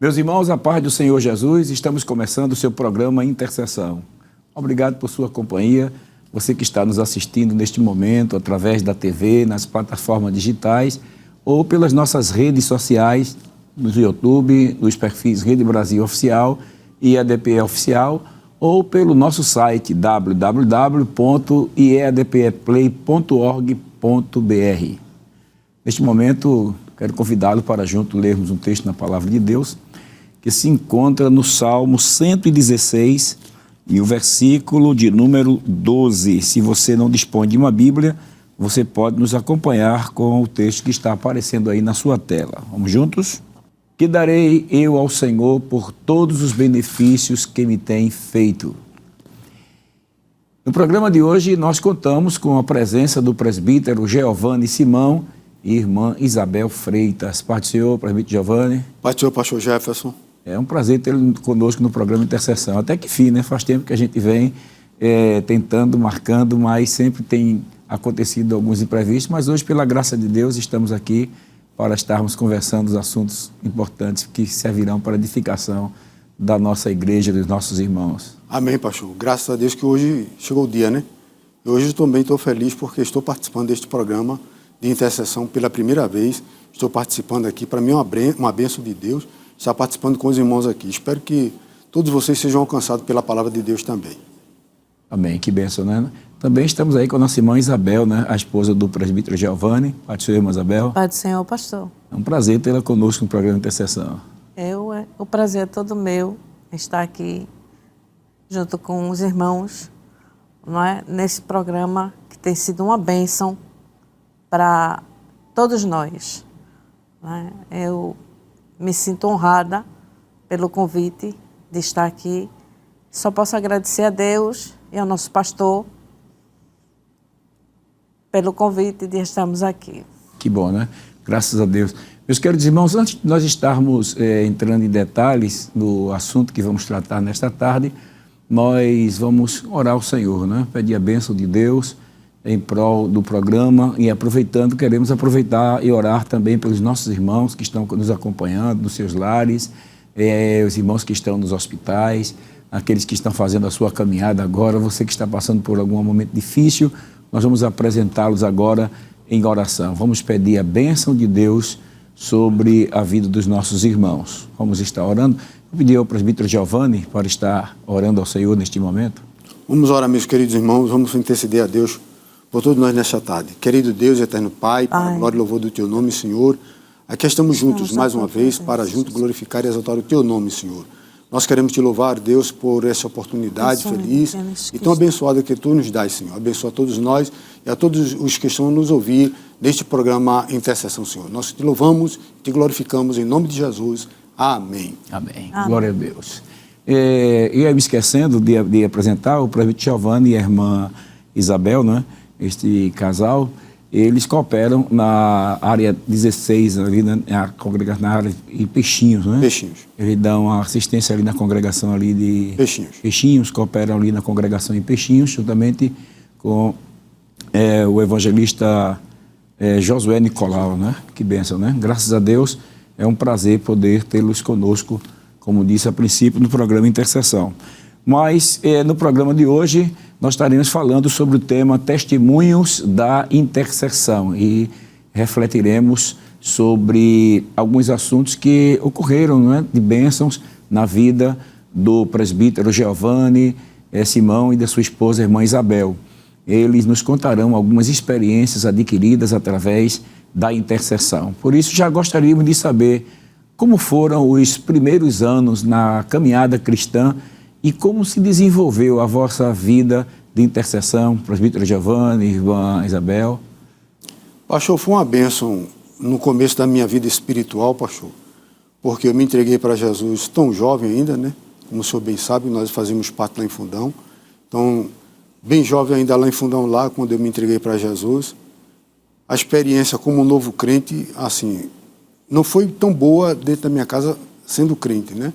Meus irmãos, a paz do Senhor Jesus, estamos começando o seu programa Intercessão. Obrigado por sua companhia, você que está nos assistindo neste momento através da TV, nas plataformas digitais ou pelas nossas redes sociais, no YouTube, nos perfis Rede Brasil Oficial e EADPE Oficial, ou pelo nosso site www.iadpeplay.org.br. Neste momento, quero convidá-lo para junto lermos um texto na Palavra de Deus, que se encontra no Salmo 116 e o versículo de número 12. Se você não dispõe de uma Bíblia, você pode nos acompanhar com o texto que está aparecendo aí na sua tela. Vamos juntos? Que darei eu ao Senhor por todos os benefícios que me tem feito. No programa de hoje, nós contamos com a presença do presbítero Giovanni Simão e irmã Isabel Freitas. Pai do Senhor, presbítero Giovanni. Pai do Senhor, pastor Jefferson. É um prazer tê-lo conosco no programa Intercessão. Até que fim, né? Faz tempo que a gente vem tentando, marcando, mas sempre tem acontecido alguns imprevistos. Mas hoje, pela graça de Deus, estamos aqui para estarmos conversando os assuntos importantes que servirão para a edificação da nossa igreja, dos nossos irmãos. Amém, pastor. Graças a Deus que hoje chegou o dia, né? E hoje também estou feliz porque estou participando deste programa de intercessão pela primeira vez. Estou participando aqui. Para mim é uma bênção de Deus estar participando com os irmãos aqui. Espero que todos vocês sejam alcançados pela palavra de Deus também. Amém, que bênção, né? Também estamos aí com a nossa irmã Isabel, né? A esposa do presbítero Giovanni. Pai do Senhor, irmã Isabel. Pai do Senhor, pastor. É um prazer tê-la conosco no programa Intercessão. O prazer é todo meu estar aqui junto com os irmãos, não é? Nesse programa que tem sido uma bênção para todos nós. Não é? Eu me sinto honrada pelo convite de estar aqui. Só posso agradecer a Deus e ao nosso pastor pelo convite de estarmos aqui. Que bom, né? Graças a Deus. Meus queridos irmãos, antes de nós estarmos entrando em detalhes do assunto que vamos tratar nesta tarde, nós vamos orar ao Senhor, né? Pedir a bênção de Deus em prol do programa e queremos aproveitar e orar também pelos nossos irmãos que estão nos acompanhando nos seus lares, os irmãos que estão nos hospitais, aqueles que estão fazendo a sua caminhada agora, você que está passando por algum momento difícil, nós vamos apresentá-los agora em oração. Vamos pedir a bênção de Deus sobre a vida dos nossos irmãos. Vamos estar orando. Eu pedi ao presbítero Giovanni para estar orando ao Senhor neste momento. Vamos orar, meus queridos irmãos, vamos interceder a Deus por todos nós nesta tarde. Querido Deus, eterno Pai, para a glória e louvor do Teu nome, Senhor, aqui estamos juntos mais uma vez para juntos glorificar e exaltar o Teu nome, Senhor. Nós queremos Te louvar, Deus, por essa oportunidade feliz e tão abençoada que Tu nos dás, Senhor. Abençoa a todos nós e a todos os que estão nos ouvir neste programa Intercessão, Senhor. Nós Te louvamos e Te glorificamos em nome de Jesus. Amém. Amém. Glória a Deus. Eu ia me esquecendo de apresentar o presbítero Giovanni e a irmã Isabel, né? Este casal, eles cooperam na área 16, ali na congregação, na área de Peixinhos, né? Peixinhos. Eles dão assistência ali na congregação ali de Peixinhos. Peixinhos, cooperam ali na congregação em Peixinhos, juntamente com o evangelista Josué Nicolau, né? Que bênção, né? Graças a Deus, é um prazer poder tê-los conosco, como disse a princípio, no programa Intercessão. Mas no programa de hoje nós estaremos falando sobre o tema Testemunhos da Intercessão e refletiremos sobre alguns assuntos que ocorreram, né, de bênçãos na vida do presbítero Giovanni Simão e da sua esposa, a irmã Isabel. Eles nos contarão algumas experiências adquiridas através da intercessão. Por isso já gostaríamos de saber como foram os primeiros anos na caminhada cristã e como se desenvolveu a vossa vida de intercessão, presbítero Giovanni, irmã Isabel? Pastor, foi uma bênção no começo da minha vida espiritual, pastor, porque eu me entreguei para Jesus tão jovem ainda, né? Como o senhor bem sabe, nós fazíamos parte lá em Fundão. Então, bem jovem ainda lá em Fundão, lá, quando eu me entreguei para Jesus, a experiência como novo crente, assim, não foi tão boa dentro da minha casa sendo crente, né?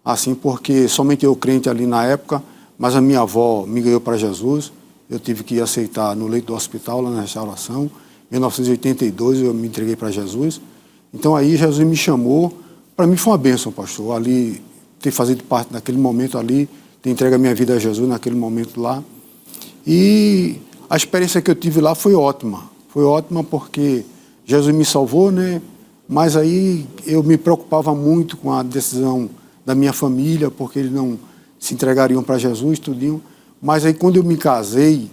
Assim, porque somente eu crente ali na época, mas a minha avó me ganhou para Jesus, eu tive que aceitar no leito do hospital, lá na restauração. Em 1982 eu me entreguei para Jesus. Então aí Jesus me chamou Para mim foi uma bênção, pastor, ali, ter feito parte naquele momento ali, ter entregue a minha vida a Jesus naquele momento lá. E a experiência que eu tive lá foi ótima. Foi ótima porque Jesus me salvou, né? Mas aí eu me preocupava muito com a decisão da minha família, porque eles não se entregariam para Jesus, tudinho. Mas aí quando eu me casei,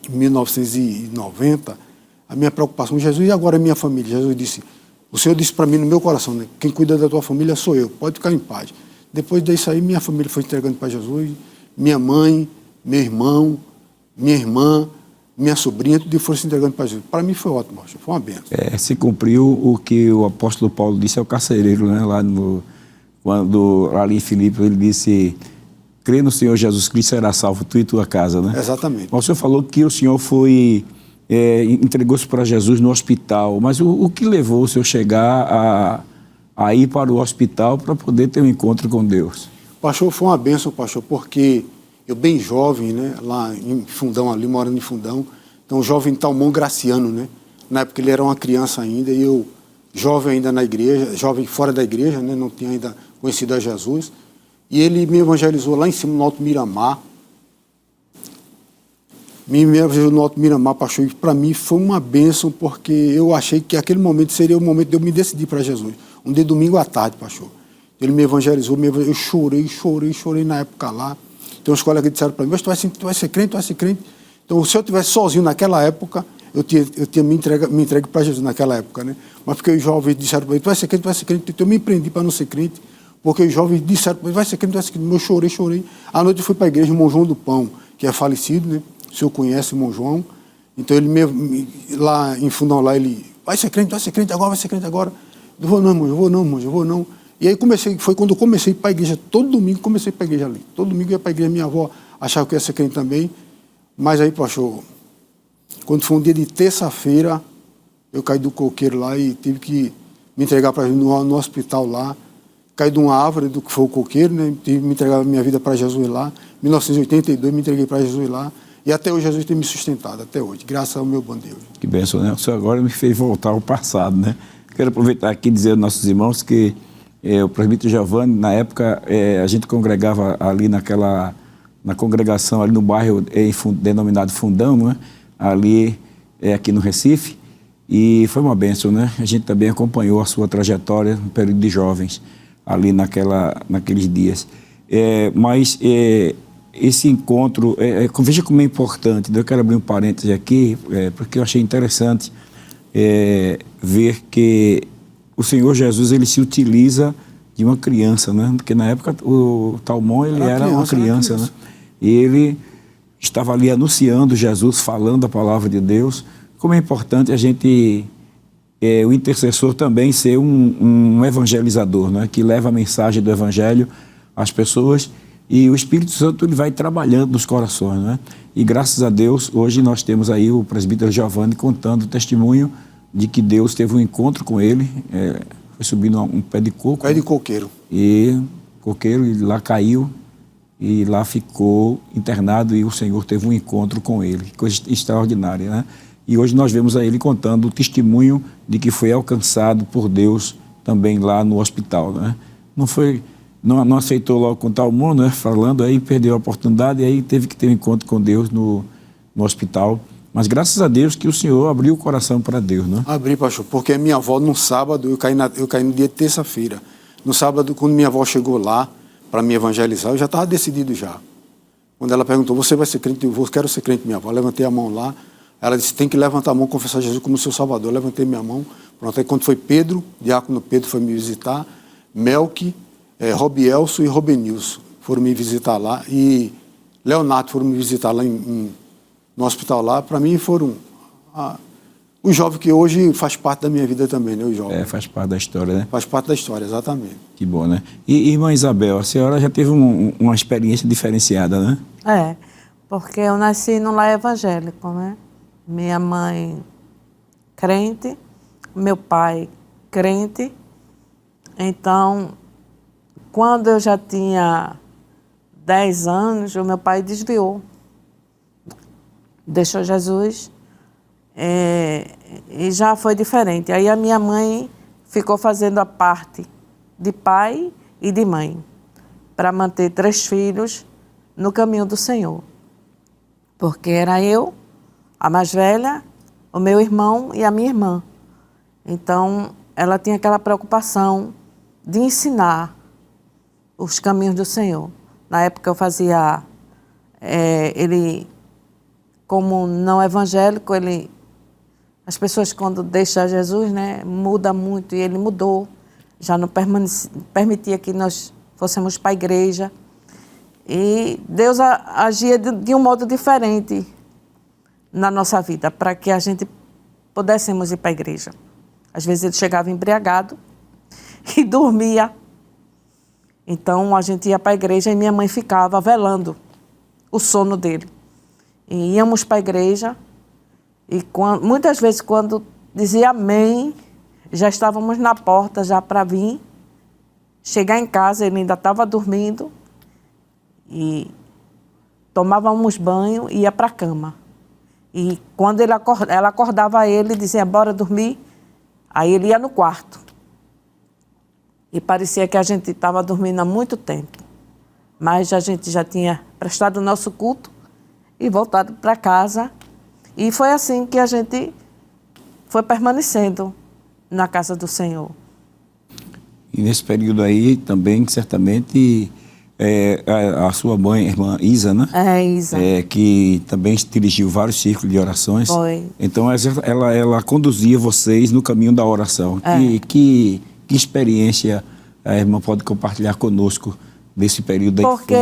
em 1990, a minha preocupação, Jesus, e agora a minha família? Jesus disse, o Senhor disse para mim no meu coração, né? Quem cuida da tua família sou eu, pode ficar em paz. Depois disso aí, minha família foi entregando para Jesus, minha mãe, meu irmão, minha irmã, minha sobrinha, tudo foram se entregando para Jesus. Para mim foi ótimo, foi uma bênção. Se cumpriu o que o apóstolo Paulo disse ao carcereiro, né? Quando ali em Filipe ele disse, crê no Senhor Jesus Cristo, será salvo tu e tua casa, né? Exatamente. Mas o senhor falou que o senhor entregou-se para Jesus no hospital, mas o que levou o senhor chegar a ir para o hospital para poder ter um encontro com Deus? Pastor, foi uma bênção, pastor, porque eu bem jovem, né, lá em Fundão, ali morando em Fundão, então jovem Talmon Graciano, né, na época ele era uma criança ainda, e eu jovem ainda na igreja, jovem fora da igreja, né, não tinha ainda conhecido a Jesus, e ele me evangelizou lá em cima no Alto Miramar, no Alto Miramar, pastor, e para mim foi uma bênção, porque eu achei que aquele momento seria o momento de eu me decidir para Jesus, um dia domingo à tarde, pastor. Ele me evangelizou, eu chorei na época lá. Tem uns colegas que disseram para mim, mas tu vai ser crente. Então, se eu estivesse sozinho naquela época, eu tinha me entregue para Jesus naquela época, né? Mas porque os jovens disseram para mim, tu vai ser crente, então eu me empreendi para não ser crente, porque os jovens disseram para mim, vai ser crente. Eu chorei. À noite eu fui para a igreja, o irmão João do Pão, que é falecido, né? O senhor conhece o irmão João. Então, ele lá em Fundão, lá, ele, vai ser crente agora. Eu vou não. E aí foi quando eu comecei a ir para a igreja, todo domingo comecei a ir para a igreja ali. Todo domingo eu ia para a igreja, minha avó achava que eu ia ser crente também. Mas aí, pastor, quando foi um dia de terça-feira, eu caí do coqueiro lá e tive que me entregar para no hospital lá. Caí de uma árvore do que foi o coqueiro, né? Tive que me entregar a minha vida para Jesus lá. Em 1982, me entreguei para Jesus lá. E até hoje Jesus tem me sustentado, até hoje, graças ao meu bom Deus. Que bênção, né? O senhor agora me fez voltar ao passado, né? Quero aproveitar aqui e dizer aos nossos irmãos que o presbítero Giovanni, na época, a gente congregava ali na congregação, ali no bairro denominado Fundão, né? Ali, aqui no Recife, e foi uma bênção, né? A gente também acompanhou a sua trajetória no período de jovens, ali naqueles dias. Mas esse encontro, veja como é importante, eu quero abrir um parêntese aqui, porque eu achei interessante ver que o Senhor Jesus, ele se utiliza de uma criança, né? Porque na época o Talmon, ele era uma criança, né? E ele estava ali anunciando Jesus, falando a palavra de Deus. Como é importante a gente, o intercessor também ser um evangelizador, né? Que leva a mensagem do evangelho às pessoas, e o Espírito Santo ele vai trabalhando nos corações, né? E graças a Deus, hoje nós temos aí o presbítero Giovanni contando o testemunho de que Deus teve um encontro com ele, foi subindo um pé de coco. Pé de coqueiro. E lá caiu, e lá ficou internado, e o Senhor teve um encontro com ele. Coisa extraordinária, né? E hoje nós vemos a ele contando o testemunho de que foi alcançado por Deus também lá no hospital, né? Não aceitou logo contar o mundo, né? Falando, aí perdeu a oportunidade, e aí teve que ter um encontro com Deus no hospital. Mas graças a Deus que o Senhor abriu o coração para Deus, né? Abri, pastor, porque a minha avó, no sábado, eu caí no dia de terça-feira. No sábado, quando minha avó chegou lá para me evangelizar, eu já estava decidido já. Quando ela perguntou, você vai ser crente? Eu quero ser crente, minha avó. Eu levantei a mão lá. Ela disse, tem que levantar a mão, confessar Jesus como seu Salvador. Eu levantei minha mão. Pronto, aí quando foi Pedro, diácono Pedro foi me visitar, Melque, Robielso e Robenilson foram me visitar lá, e Leonardo foram me visitar lá no hospital lá. Para mim foram os jovens que hoje faz parte da minha vida também, né? Os jovens. Faz parte da história, né? Faz parte da história, exatamente. Que bom, né? E irmã Isabel, a senhora já teve uma experiência diferenciada, né? Porque eu nasci num lar evangélico, né? Minha mãe crente, meu pai crente. Então, quando eu já tinha 10 anos, o meu pai desviou. Deixou Jesus e já foi diferente. Aí a minha mãe ficou fazendo a parte de pai e de mãe, para manter 3 filhos no caminho do Senhor. Porque era eu, a mais velha, o meu irmão e a minha irmã. Então, ela tinha aquela preocupação de ensinar os caminhos do Senhor. Na época eu fazia, ele, como não evangélico, as pessoas quando deixam Jesus, né, muda muito, e ele mudou, já não permitia que nós fôssemos para a igreja. E Deus agia de um modo diferente na nossa vida, para que a gente pudéssemos ir para a igreja. Às vezes ele chegava embriagado e dormia. Então a gente ia para a igreja e minha mãe ficava velando o sono dele. E íamos para a igreja e muitas vezes quando dizia amém, já estávamos na porta já para vir. Chegar em casa, ele ainda estava dormindo e tomávamos banho e ia para a cama. E quando ela acordava ele e dizia, bora dormir, aí ele ia no quarto. E parecia que a gente estava dormindo há muito tempo. Mas a gente já tinha prestado o nosso culto e voltado para casa. E foi assim que a gente foi permanecendo na casa do Senhor. E nesse período aí também, certamente, a sua mãe, a irmã Isa, né? Isa. Que também dirigiu vários círculos de orações. Foi. Então, ela conduzia vocês no caminho da oração. Que experiência a irmã pode compartilhar conosco desse período aí? Porque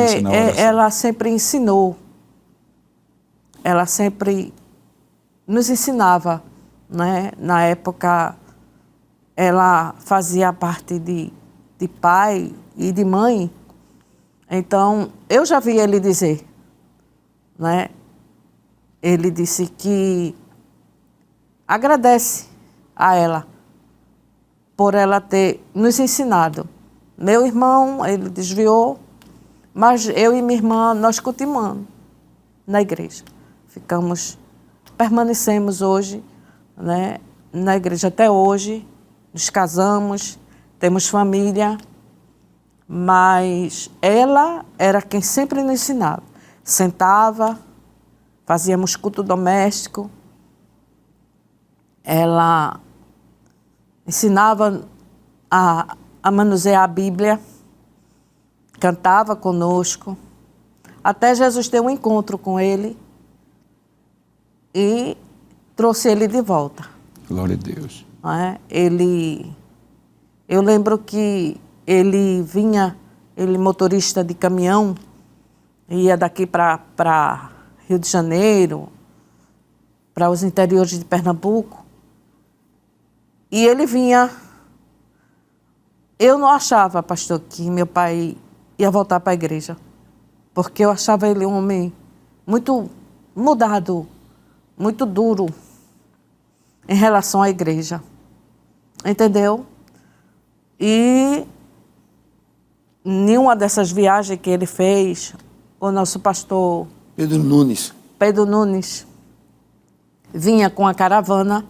ela sempre ensinou. Ela sempre nos ensinava, né? Na época, ela fazia parte de pai e de mãe. Então, eu já vi ele dizer, né? Ele disse que agradece a ela por ela ter nos ensinado. Meu irmão, ele desviou, mas eu e minha irmã, nós continuamos na igreja. Permanecemos hoje, né, na igreja até hoje, nos casamos, temos família, mas ela era quem sempre nos ensinava. Sentava, fazíamos culto doméstico, ela ensinava a manusear a Bíblia, cantava conosco, até Jesus ter um encontro com ele e trouxe ele de volta. Glória a Deus. Eu lembro que ele vinha, ele motorista de caminhão, ia daqui para Rio de Janeiro, para os interiores de Pernambuco, e ele vinha. Eu não achava, pastor, que meu pai ia voltar para a igreja, porque eu achava ele um homem muito mudado, muito duro em relação à igreja. Entendeu? E nenhuma dessas viagens que ele fez, o nosso pastor Pedro Nunes vinha com a caravana,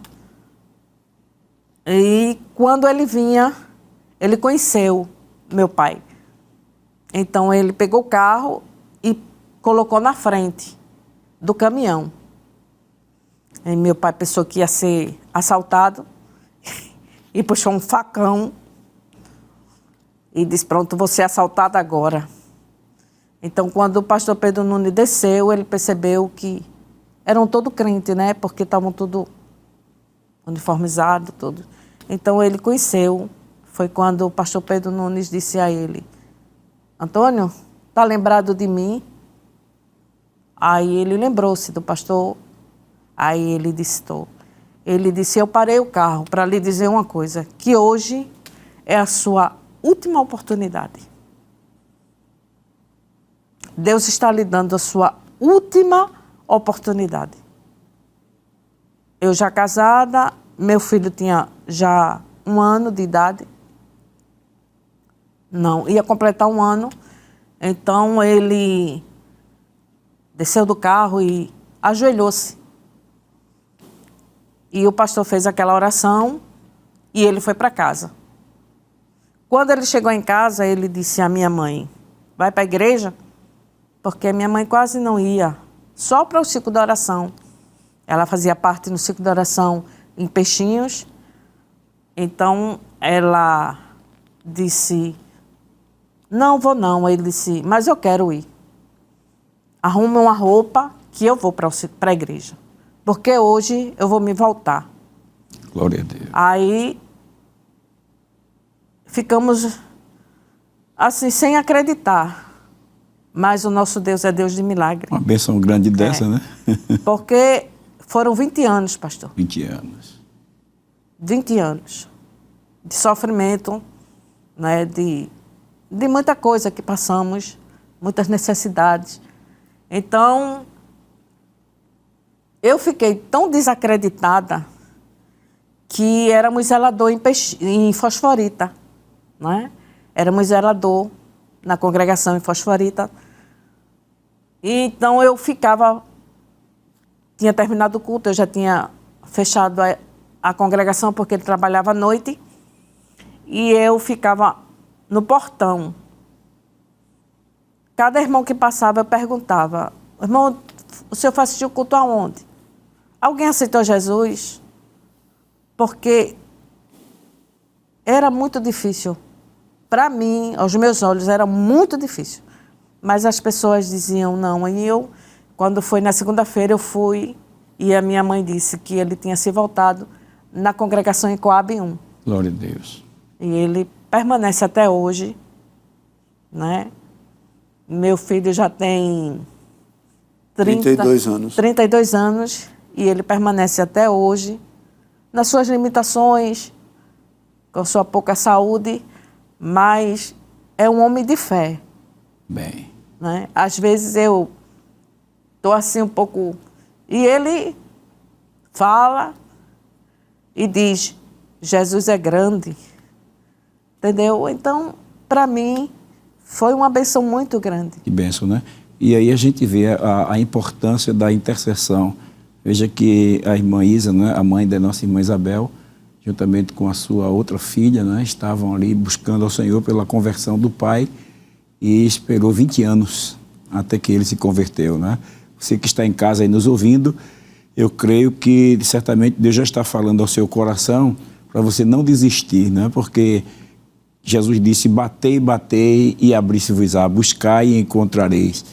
e quando ele vinha, ele conheceu meu pai. Então ele pegou o carro e colocou na frente do caminhão. E meu pai pensou que ia ser assaltado e puxou um facão e disse, pronto, vou ser assaltado agora. Então, quando o pastor Pedro Nunes desceu, ele percebeu que eram todos crentes, né? Porque estavam tudo uniformizados, tudo. Então, ele conheceu. Foi quando o pastor Pedro Nunes disse a ele, Antônio, está lembrado de mim? Aí ele lembrou-se do pastor. Aí ele disse, estou. Ele disse, eu parei o carro para lhe dizer uma coisa, que hoje é a sua última oportunidade. Deus está lhe dando a sua última oportunidade. Eu já casada, meu filho tinha já 1 ano de idade. Não, ia completar 1 ano. Então ele desceu do carro e ajoelhou-se. E o pastor fez aquela oração e ele foi para casa. Quando ele chegou em casa, ele disse à minha mãe, vai para a igreja? Porque minha mãe quase não ia, só para o ciclo de oração. Ela fazia parte no ciclo de oração em Peixinhos. Então, ela disse, não vou não. Ele disse, mas eu quero ir. Arrume uma roupa que eu vou para a igreja. Porque hoje eu vou me voltar. Glória a Deus. Aí, ficamos assim, sem acreditar. Mas o nosso Deus é Deus de milagre. Uma bênção grande dessa, né? Porque foram 20 anos, pastor. 20 anos. 20 anos de sofrimento, né, de muita coisa que passamos, muitas necessidades. Então, eu fiquei tão desacreditada que éramos zelador em Fosforita, né? Éramos zelador na congregação em Fosforita. E então eu ficava, tinha terminado o culto, eu já tinha fechado a congregação porque ele trabalhava à noite e eu ficava no portão. Cada irmão que passava eu perguntava, irmão, o senhor foi assistir o culto aonde? Alguém aceitou Jesus? Porque era muito difícil. Para mim, aos meus olhos, era muito difícil. Mas as pessoas diziam não. E eu, quando foi na segunda-feira, eu fui e a minha mãe disse que ele tinha se voltado na congregação em Coab 1. Glória a Deus. E ele permanece até hoje, né? Meu filho já tem 32 anos. 32 anos e ele permanece até hoje, nas suas limitações, com sua pouca saúde, mas é um homem de fé. Bem. Né? Às vezes eu estou assim um pouco... E ele fala e diz, Jesus é grande. Entendeu? Então, para mim, foi uma bênção muito grande. Que bênção, né? E aí a gente vê a importância da intercessão. Veja que a irmã Isa, né, a mãe da nossa irmã Isabel, juntamente com a sua outra filha, né, estavam ali buscando ao Senhor pela conversão do pai e esperou 20 anos até que ele se converteu, né? Você que está em casa aí nos ouvindo, eu creio que certamente Deus já está falando ao seu coração para você não desistir, né? Porque Jesus disse, batei, batei e abri-se-vos-á, buscai e encontrareis.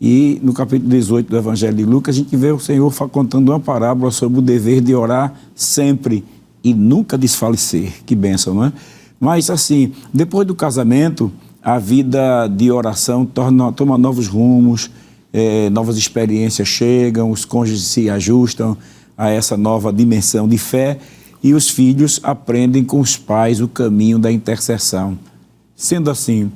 E no capítulo 18 do Evangelho de Lucas, a gente vê o Senhor contando uma parábola sobre o dever de orar sempre e nunca desfalecer. Que bênção, não é? Mas assim, depois do casamento, a vida de oração toma novos rumos, novas experiências chegam, os cônjuges se ajustam a essa nova dimensão de fé e os filhos aprendem com os pais o caminho da intercessão. Sendo assim,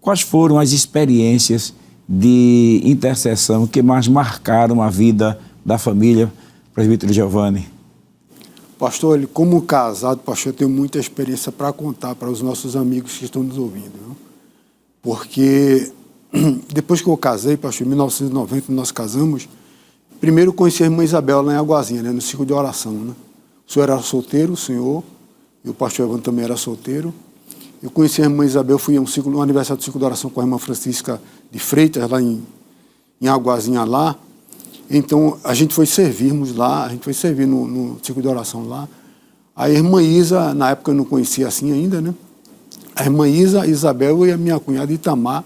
quais foram as experiências de intercessão que mais marcaram a vida da família, presbítero Giovanni? Pastor, como casado, pastor, eu tenho muita experiência para contar para os nossos amigos que estão nos ouvindo. Viu? Porque depois que eu casei, pastor, em 1990 nós casamos, primeiro conheci a irmã Isabel lá em Aguazinha, né, no ciclo de oração. Né? O senhor era solteiro, o senhor, e o pastor Evandro também era solteiro. Eu conheci a irmã Isabel, fui a um aniversário do ciclo de oração com a irmã Francisca de Freitas, lá em Aguazinha lá. Então, a gente foi servirmos lá, a gente foi servir no ciclo de oração lá. A irmã Isa, na época eu não conhecia assim ainda, né? A irmã Isa, a Isabel e a minha cunhada Itamar,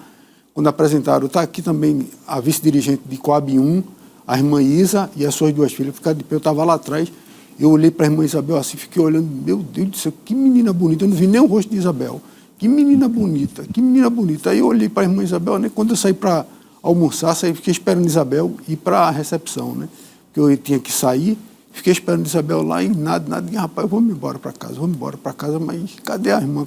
quando apresentaram, está aqui também a vice-dirigente de Coab 1, a irmã Isa e as suas duas filhas, ficaram de pé, eu estava lá atrás, eu olhei para a irmã Isabel assim, fiquei olhando, meu Deus do céu, que menina bonita, eu não vi nem o rosto de Isabel, que menina bonita, que menina bonita. Aí eu olhei para a irmã Isabel, né? Quando eu saí para almoçar, fiquei esperando Isabel ir para a recepção, né? Porque eu tinha que sair, fiquei esperando Isabel lá e nada, e, rapaz, eu vou me embora para casa, mas cadê a irmã,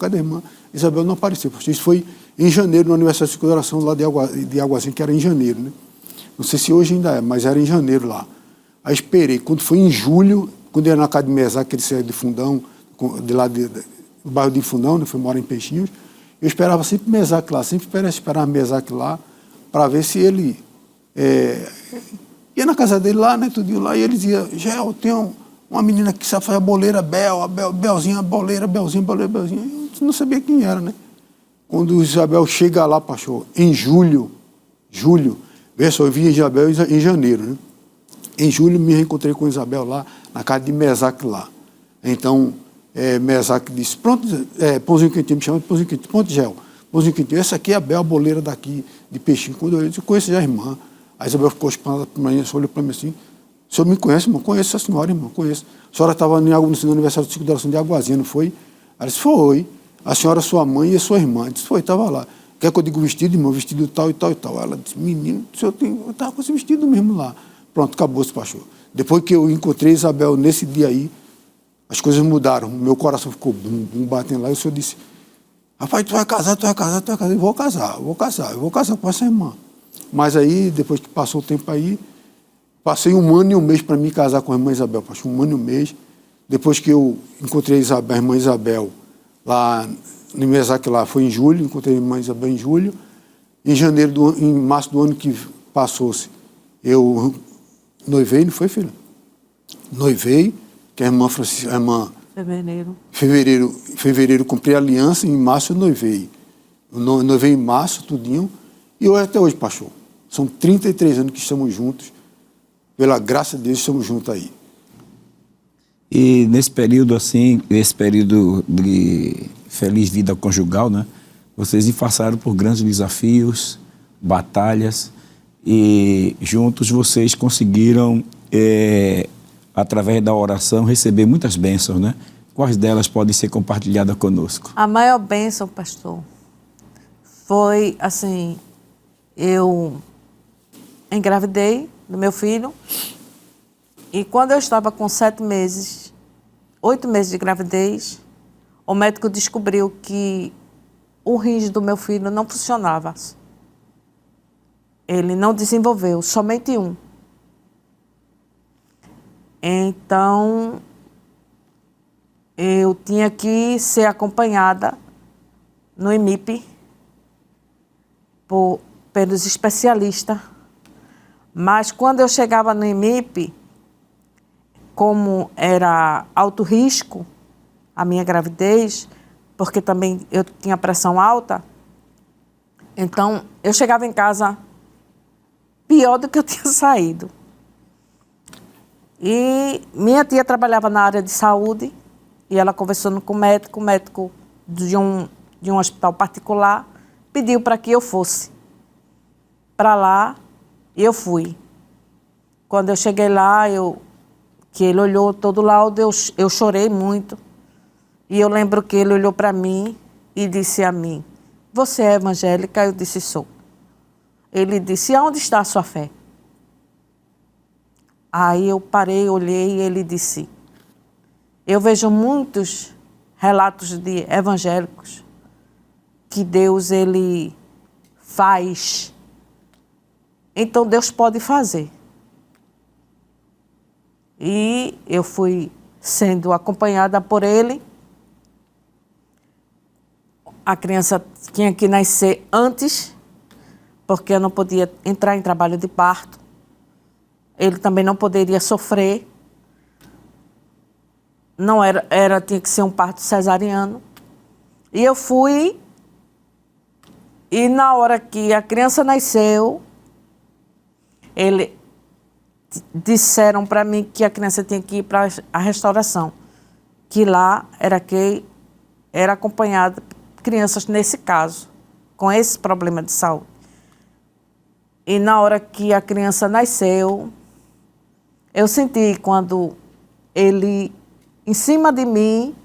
Isabel não apareceu, porque isso foi em janeiro, no aniversário de ciclo de oração lá de Aguazinha, que era em janeiro, né? Não sei se hoje ainda é, mas era em janeiro lá. Aí esperei, quando foi em julho, quando eu ia na casa de Mesac, que ele saiu de Fundão, de lá do bairro de Fundão, né? Foi morar em Peixinhos, eu esperava sempre Mesac lá, sempre esperava Mesac lá, para ver se ele ia na casa dele lá, né, tudinho lá, e ele dizia, Gel, tem uma menina que sabe fazer boleira, Belzinha, boleira, Belzinha. Eu não sabia quem era, né? Quando o Isabel chega lá, pastor, em julho, veja só, eu vi Isabel em janeiro, né? Em julho me reencontrei com Isabel lá, na casa de Mesaque lá. Então, Mesaque disse, pronto, pãozinho quentinho, me chama de pãozinho quentinho, pronto, Gel, pãozinho quentinho, essa aqui é a Bel, a boleira daqui, de peixinho. Quando eu disse, eu conheço já a irmã. A Isabel ficou espantada para mim, olhou para mim assim, o senhor me conhece, irmão? Conheço essa senhora, irmão, conheço. A senhora estava no aniversário do Ciclo de Oração de Aguazinha, não foi? Ela disse, foi. A senhora, sua mãe e a sua irmã. Eu disse, foi, estava lá. Quer que eu diga o vestido, irmão? Vestido tal e tal e tal. Ela disse, menino, eu estava com esse vestido mesmo lá. Pronto, acabou-se, pastor. Depois que eu encontrei Isabel nesse dia aí, as coisas mudaram. Meu coração ficou batendo lá. E o senhor disse, rapaz, tu vai casar. Eu vou casar com essa irmã. Mas aí, depois que passou o tempo aí, passei 1 ano e 1 mês para me casar com a irmã Isabel, pastor. 1 ano e 1 mês. Depois que eu encontrei a irmã Isabel lá no Mesaque lá, foi em julho, encontrei a irmã Isabel em julho. Em março do ano que passou-se, eu noivei, não foi, filha? Noivei, que a irmã Francisca, fevereiro comprei aliança, em março eu noivei. Eu noivei em março, tudinho, e hoje até hoje, pastor. São 33 anos que estamos juntos, pela graça de Deus estamos juntos aí. E nesse período assim, esse período de feliz vida conjugal, né? Vocês passaram por grandes desafios, batalhas, e juntos vocês conseguiram, através da oração, receber muitas bênçãos, né? Quais delas podem ser compartilhadas conosco? A maior bênção, pastor, foi assim, eu engravidei do meu filho, e quando eu estava com 8 meses de gravidez, o médico descobriu que o rins do meu filho não funcionava. Ele não desenvolveu, somente um. Então, eu tinha que ser acompanhada no IMIP pelos especialistas. Mas quando eu chegava no IMIP, como era alto risco a minha gravidez, porque também eu tinha pressão alta, então eu chegava em casa pior do que eu tinha saído. E minha tia trabalhava na área de saúde, e ela conversando com o médico de um hospital particular, pediu para que eu fosse para lá, e eu fui. Quando eu cheguei lá, que ele olhou todo o laudo, eu chorei muito. E eu lembro que ele olhou para mim e disse a mim, você é evangélica? Eu disse, sou. Ele disse, aonde está a sua fé? Aí eu parei, olhei e ele disse, eu vejo muitos relatos de evangélicos que Deus, ele faz. Então Deus pode fazer. E eu fui sendo acompanhada por ele. A criança tinha que nascer antes, porque eu não podia entrar em trabalho de parto. Ele também não poderia sofrer. Não tinha que ser um parto cesariano. E eu fui, e na hora que a criança nasceu, disseram para mim que a criança tinha que ir para a restauração, que lá era acompanhada crianças nesse caso, com esse problema de saúde. E na hora que a criança nasceu, eu senti quando ele, em cima de mim,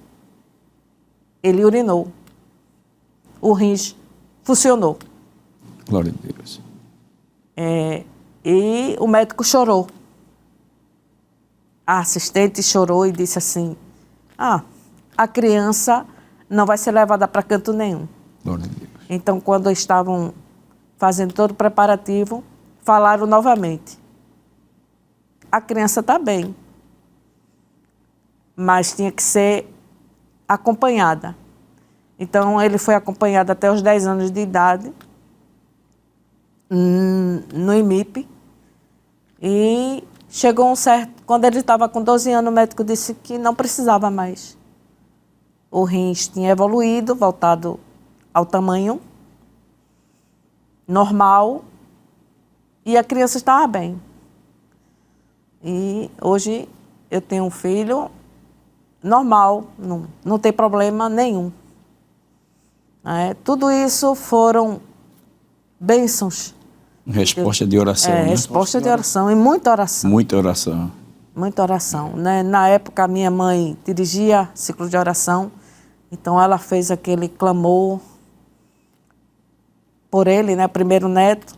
ele urinou. O rins funcionou. Glória a Deus. E o médico chorou. A assistente chorou e disse assim, a criança não vai ser levada para canto nenhum. Glória a Deus. Então, quando estavam fazendo todo o preparativo, falaram novamente, a criança está bem, mas tinha que ser acompanhada. Então, ele foi acompanhado até os 10 anos de idade, no IMIP, e chegou quando ele estava com 12 anos, o médico disse que não precisava mais. O rins tinha evoluído, voltado ao tamanho normal e a criança estava bem. E hoje eu tenho um filho normal, não tem problema nenhum. Tudo isso foram bênçãos. Resposta de oração, né? Resposta de oração e muita oração. Muita oração. Muita oração, né? Na época, a minha mãe dirigia ciclo de oração, então ela fez aquele clamor por ele, né? Primeiro neto,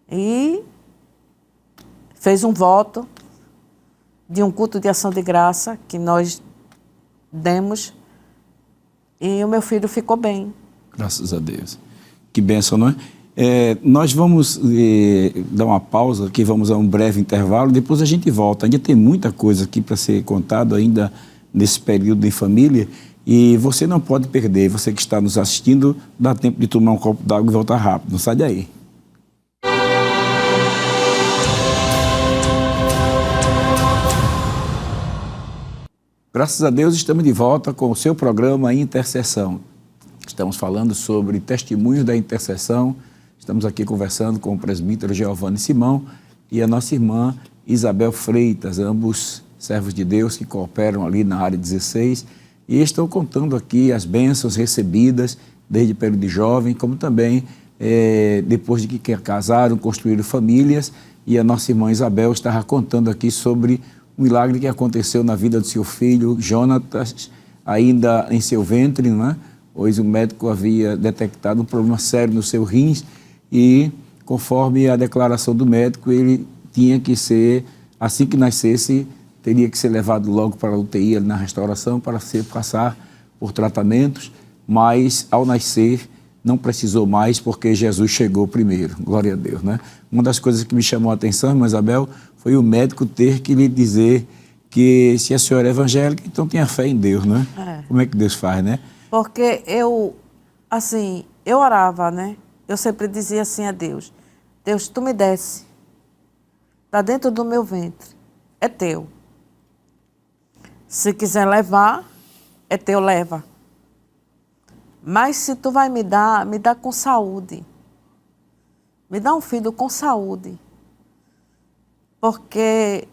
e fez um voto de um culto de ação de graça que nós demos, e o meu filho ficou bem. Graças a Deus. Que bênção, não é? Nós vamos dar uma pausa aqui, vamos a um breve intervalo, depois a gente volta. Ainda tem muita coisa aqui para ser contado ainda nesse período em família e você não pode perder. Você que está nos assistindo, dá tempo de tomar um copo d'água e voltar rápido. Não sai daí. Graças a Deus estamos de volta com o seu programa Intercessão. Estamos falando sobre testemunhos da intercessão. Estamos aqui conversando com o presbítero Giovanni Simão e a nossa irmã Isabel Freitas, ambos servos de Deus que cooperam ali na área 16 e estão contando aqui as bênçãos recebidas desde o período de jovem, como também depois de que casaram, construíram famílias, e a nossa irmã Isabel estava contando aqui sobre um milagre que aconteceu na vida do seu filho, Jonatas, ainda em seu ventre, né? Pois o médico havia detectado um problema sério no seu rins e, conforme a declaração do médico, ele tinha que ser, assim que nascesse, teria que ser levado logo para a UTI na restauração para passar por tratamentos, mas ao nascer não precisou mais porque Jesus chegou primeiro, glória a Deus, né? Uma das coisas que me chamou a atenção, irmã Isabel, foi o médico ter que lhe dizer que se a senhora é evangélica, então tenha fé em Deus, né? Como é que Deus faz, né? Porque eu orava, né? Eu sempre dizia assim a Deus: Deus, tu me desse, está dentro do meu ventre, é teu. Se quiser levar, é teu, leva. Mas se tu vai me dá com saúde. Me dá um filho com saúde. Porque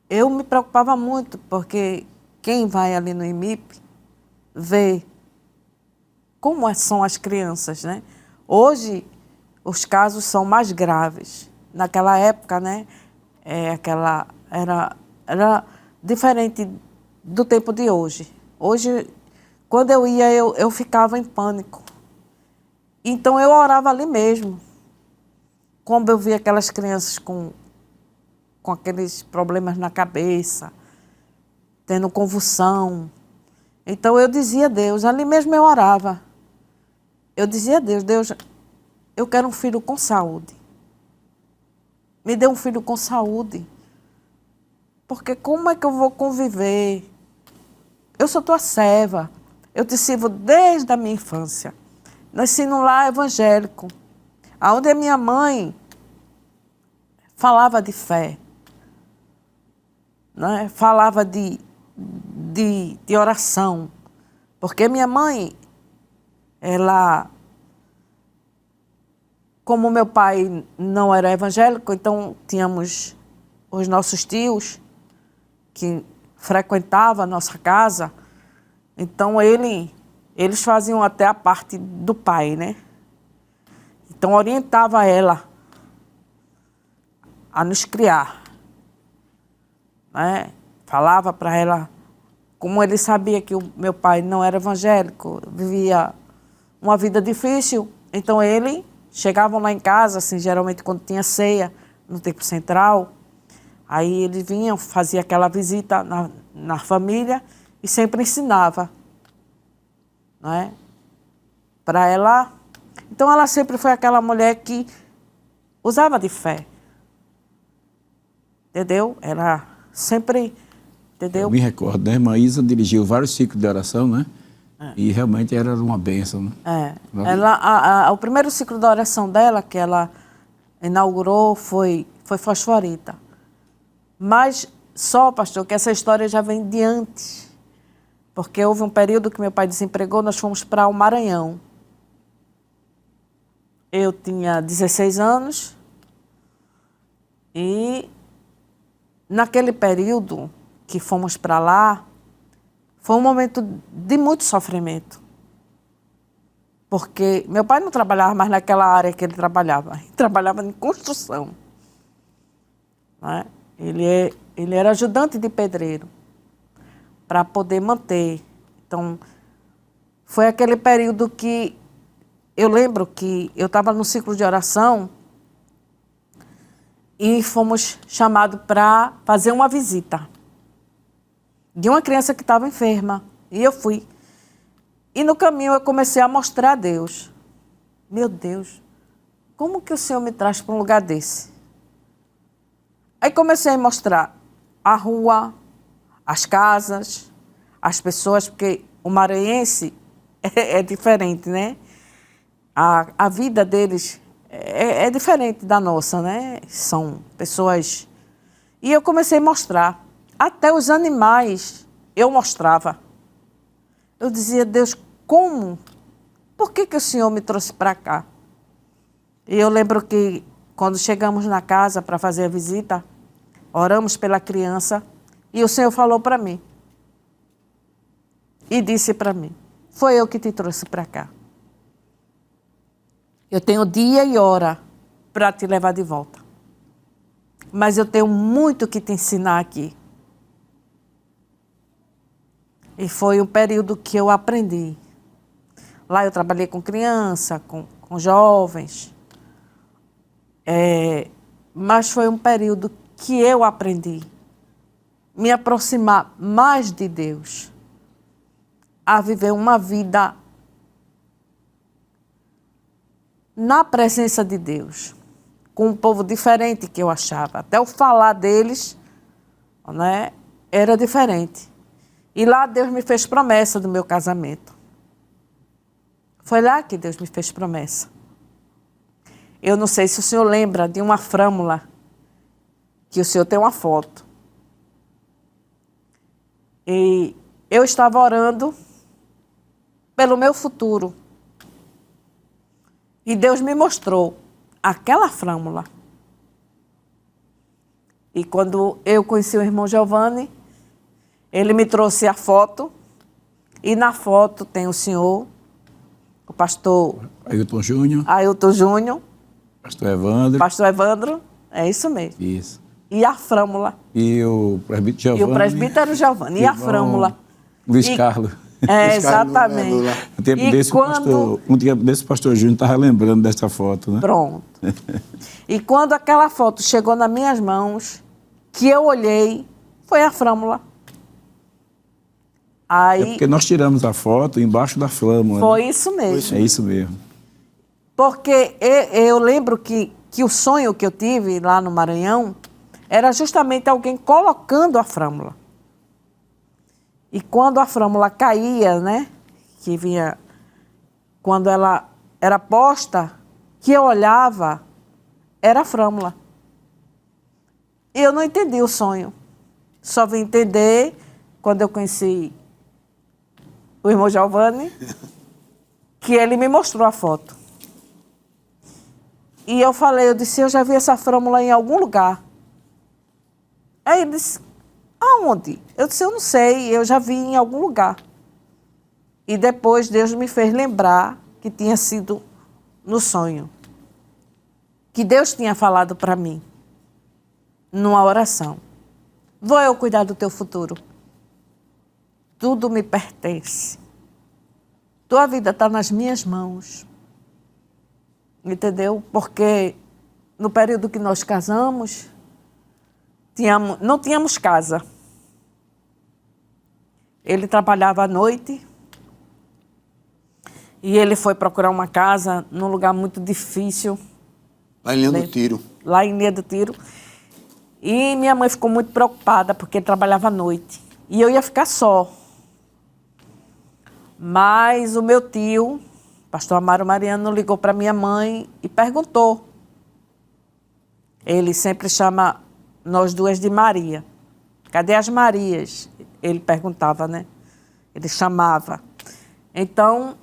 eu me preocupava muito, porque quem vai ali no IMIP vê como são as crianças, né? Hoje, os casos são mais graves. Naquela época, né? Era diferente do tempo de hoje. Hoje, quando eu ia, eu ficava em pânico. Então, eu orava ali mesmo. Como eu via aquelas crianças com aqueles problemas na cabeça, tendo convulsão. Então, eu dizia a Deus, ali mesmo eu orava. Eu dizia a Deus, Deus, eu quero um filho com saúde. Me dê um filho com saúde. Porque como é que eu vou conviver? Eu sou tua serva. Eu te sirvo desde a minha infância. Nasci num lar evangélico, onde a minha mãe falava de fé, né? Falava de oração. Porque minha mãe, ela, como meu pai não era evangélico, então tínhamos os nossos tios que frequentavam a nossa casa, então eles faziam até a parte do pai, né? Então orientava ela a nos criar, né? Falava para ela, como ele sabia que o meu pai não era evangélico, vivia uma vida difícil, então ele chegavam lá em casa, assim, geralmente quando tinha ceia, no tempo central, aí eles vinham, fazia aquela visita na família e sempre ensinava, não é? Para ela. Então ela sempre foi aquela mulher que usava de fé. Entendeu? Ela sempre, entendeu? Eu me recordo, né? A irmã Isa dirigiu vários ciclos de oração, né? E realmente era uma bênção, né? O primeiro ciclo de oração dela, que ela inaugurou, foi Fosforita. Mas só, pastor, que essa história já vem de antes. Porque houve um período que meu pai desempregou, nós fomos para o Maranhão. Eu tinha 16 anos e naquele período que fomos para lá, foi um momento de muito sofrimento. Porque meu pai não trabalhava mais naquela área que ele trabalhava em construção. Né? Ele era ajudante de pedreiro, para poder manter. Então, foi aquele período que eu lembro que eu estava no ciclo de oração e fomos chamados para fazer uma visita de uma criança que estava enferma. E eu fui. E no caminho eu comecei a mostrar a Deus. Meu Deus, como que o Senhor me traz para um lugar desse? Aí comecei a mostrar a rua, as casas, as pessoas, porque o maranhense é diferente, né? A vida deles é diferente da nossa, né? São pessoas... E eu comecei a mostrar. Até os animais eu mostrava. Eu dizia, Deus, como? Por que o Senhor me trouxe para cá? E eu lembro que quando chegamos na casa para fazer a visita, oramos pela criança e o Senhor falou para mim. E disse para mim, foi eu que te trouxe para cá. Eu tenho dia e hora para te levar de volta. Mas eu tenho muito que te ensinar aqui. E foi um período que eu aprendi. Lá eu trabalhei com criança, com jovens. Mas foi um período que eu aprendi me aproximar mais de Deus, a viver uma vida na presença de Deus, com um povo diferente que eu achava. Até o falar deles, né, era diferente. E lá Deus me fez promessa do meu casamento. Foi lá que Deus me fez promessa. Eu não sei se o senhor lembra de uma frâmula, que o senhor tem uma foto. E eu estava orando pelo meu futuro. E Deus me mostrou aquela frâmula. E quando eu conheci o irmão Giovanni, ele me trouxe a foto. E na foto tem o senhor, o pastor Ailton Júnior. Pastor Evandro, é isso mesmo. Isso. E a frâmula. E o presbítero Giovanni. E o presbítero Giovanni. E a frâmula. Luiz Carlos. Exatamente. Um tempo desse, o pastor Júnior estava lembrando dessa foto, né? Pronto. E quando aquela foto chegou nas minhas mãos, que eu olhei, foi a frâmula. Aí, é porque nós tiramos a foto embaixo da flâmula. Foi né? isso mesmo. É isso mesmo. Porque eu lembro que o sonho que eu tive lá no Maranhão era justamente alguém colocando a frâmula. E quando a frâmula caía, né, que vinha, quando ela era posta, que eu olhava, era a frâmula. E eu não entendi o sonho. Só vim entender quando eu conheci o irmão Giovanni, que ele me mostrou a foto. E eu disse, eu já vi essa frâmula em algum lugar. Aí ele disse, aonde? Eu disse, eu não sei, eu já vi em algum lugar. E depois Deus me fez lembrar que tinha sido no sonho. Que Deus tinha falado para mim, numa oração. Vou eu cuidar do teu futuro. Tudo me pertence. Tua vida está nas minhas mãos. Entendeu? Porque no período que nós casamos, não tínhamos casa. Ele trabalhava à noite e ele foi procurar uma casa num lugar muito difícil. Lá em Linha do Tiro. Lá em Linha do Tiro. E minha mãe ficou muito preocupada porque ele trabalhava à noite. E eu ia ficar só. Mas o meu tio, pastor Amaro Mariano, ligou para minha mãe e perguntou. Ele sempre chama nós duas de Maria. Cadê as Marias? Ele perguntava, né? ele chamava. Então,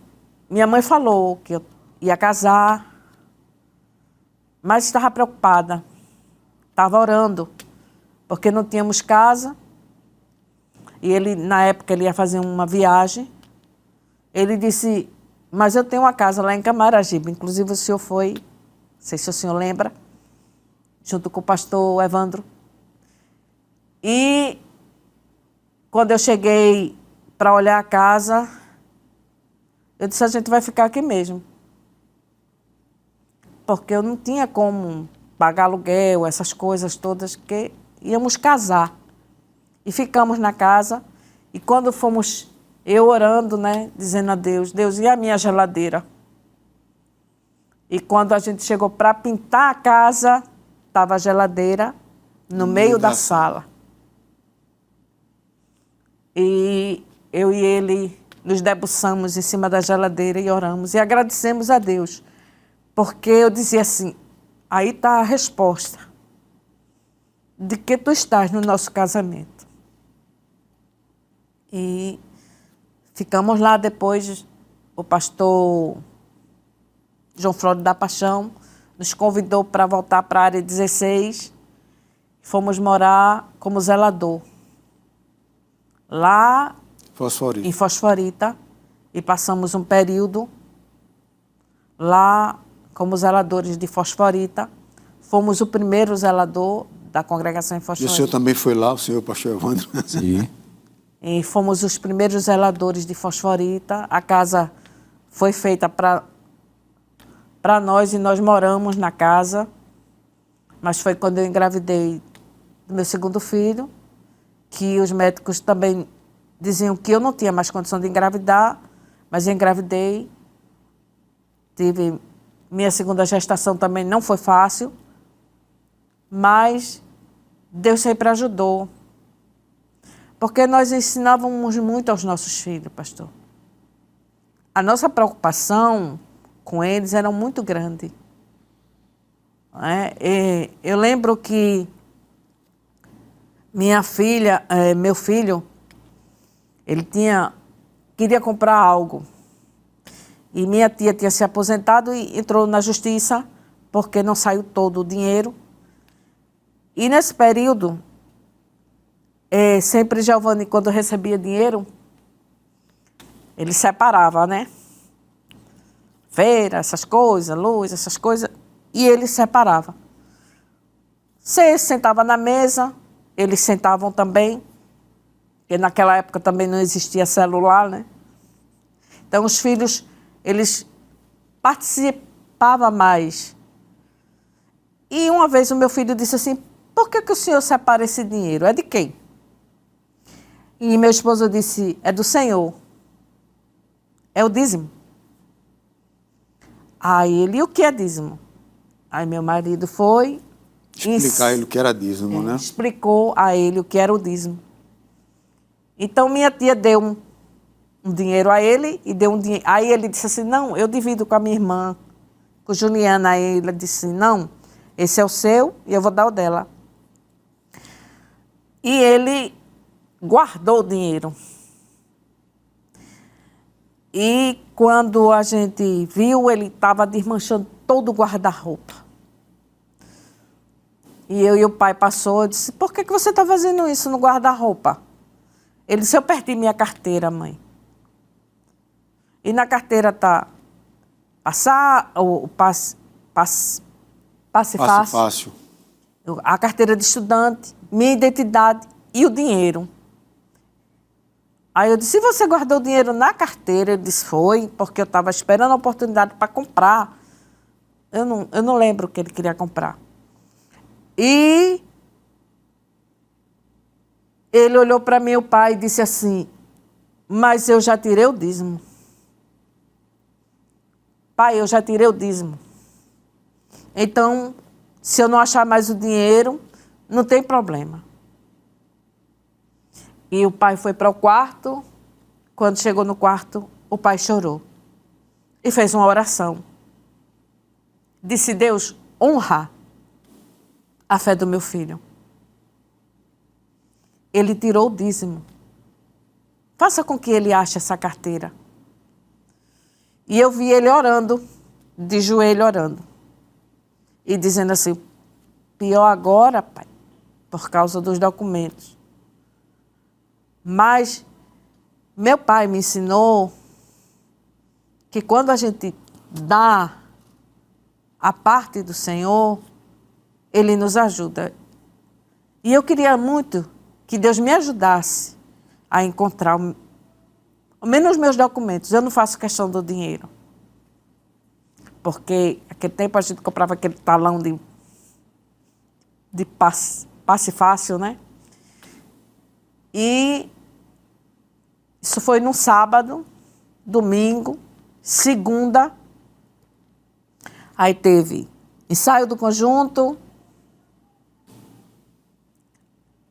minha mãe falou que eu ia casar, mas estava preocupada, estava orando, porque não tínhamos casa. E ele, na época, ele ia fazer uma viagem. Ele disse, mas eu tenho uma casa lá em Camaragibe. Inclusive, o senhor foi, não sei se o senhor lembra, junto com o pastor Evandro. E quando eu cheguei para olhar a casa, eu disse, a gente vai ficar aqui mesmo. Porque eu não tinha como pagar aluguel, essas coisas todas, que íamos casar. E ficamos na casa. E quando fomos, eu orando, né, dizendo a Deus, Deus, e a minha geladeira? E quando a gente chegou para pintar a casa, estava a geladeira no meio da sala. E eu e ele nos debruçamos em cima da geladeira e oramos. E agradecemos a Deus. Porque eu dizia assim, aí está a resposta de que tu estás no nosso casamento. E ficamos lá depois, o pastor João Flório da Paixão nos convidou para voltar para a área 16. Fomos morar como zelador. Lá em Fosforita. E passamos um período lá como zeladores de Fosforita. Fomos o primeiro zelador da congregação em Fosforita. E o senhor também foi lá, o senhor, pastor Evandro? Sim. E fomos os primeiros zeladores de Fosforita. A casa foi feita para nós e nós moramos na casa. Mas foi quando eu engravidei do meu segundo filho, que os médicos também diziam que eu não tinha mais condição de engravidar, mas eu engravidei. Minha segunda gestação também não foi fácil, mas Deus sempre ajudou. Porque nós ensinávamos muito aos nossos filhos, pastor. A nossa preocupação com eles era muito grande. Eu lembro que meu filho, ele queria comprar algo. E minha tia tinha se aposentado e entrou na justiça porque não saiu todo o dinheiro. E nesse período, sempre Giovanni, quando recebia dinheiro, ele separava, né? Feira, essas coisas, luz, essas coisas, e ele separava. Você sentava na mesa, eles sentavam também, porque naquela época também não existia celular, né? Então os filhos, eles participavam mais. E uma vez o meu filho disse assim, por que o senhor separa esse dinheiro? É de quem? E meu esposo disse, é do Senhor. É o dízimo. Aí ele, e o que é dízimo? Aí meu marido foi... Explicar a ele o que era dízimo, né? Explicou a ele o que era o dízimo. Então minha tia deu um dinheiro a ele e deu um dinheiro. Aí ele disse assim, não, eu divido com a minha irmã, com Juliana. Aí ele disse, não, esse é o seu e eu vou dar o dela. E ele guardou o dinheiro. E quando a gente viu, ele estava desmanchando todo o guarda-roupa. E eu e o pai passou, eu disse, por que você está fazendo isso no guarda-roupa? Ele disse, eu perdi minha carteira, mãe. E na carteira está passe fácil, a carteira de estudante, minha identidade e o dinheiro. Aí eu disse, e você guardou o dinheiro na carteira? Ele disse, foi, porque eu estava esperando a oportunidade para comprar. Eu não lembro o que ele queria comprar. E ele olhou para mim, o pai, e disse assim, mas eu já tirei o dízimo. Pai, eu já tirei o dízimo. Então, se eu não achar mais o dinheiro, não tem problema. E o pai foi para o quarto. Quando chegou no quarto, o pai chorou. E fez uma oração. Disse, Deus, honra a fé do meu filho. Ele tirou o dízimo. faça com que ele ache essa carteira. E eu vi ele orando, de joelho orando. E dizendo assim, pior agora, pai, por causa dos documentos. Mas meu pai me ensinou que quando a gente dá a parte do Senhor, Ele nos ajuda. E eu queria muito que Deus me ajudasse a encontrar ao menos os meus documentos. Eu não faço questão do dinheiro. Porque naquele tempo a gente comprava aquele talão de passe fácil, né? E isso foi num sábado, domingo, segunda. Aí teve ensaio do conjunto,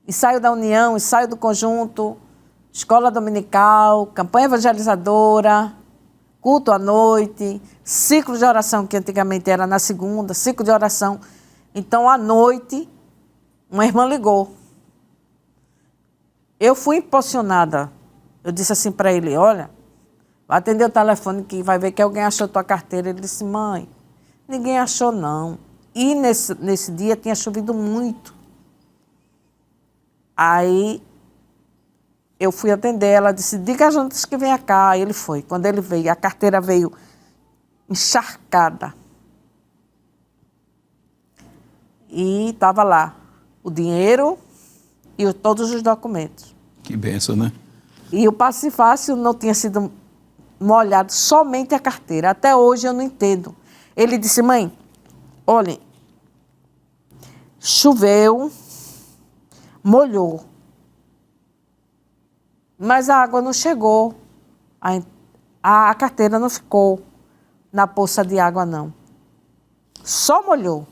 ensaio da união, ensaio do conjunto, escola dominical, campanha evangelizadora, culto à noite, ciclo de oração, que antigamente era na segunda, ciclo de oração. Então, à noite, uma irmã ligou. Eu fui impulsionada. Eu disse assim para ele, olha, vai atender o telefone que vai ver que alguém achou tua carteira. Ele disse, mãe, ninguém achou não. E nesse dia tinha chovido muito. Aí eu fui atender, ela disse, diga a Jonas que venha cá. Aí ele foi. Quando ele veio, a carteira veio encharcada. E estava lá o dinheiro e todos os documentos. Que bênção, né? E o passe fácil não tinha sido molhado, somente a carteira. Até hoje eu não entendo. Ele disse, mãe, olhem, choveu, molhou, mas a água não chegou, a carteira não ficou na poça de água, não. Só molhou,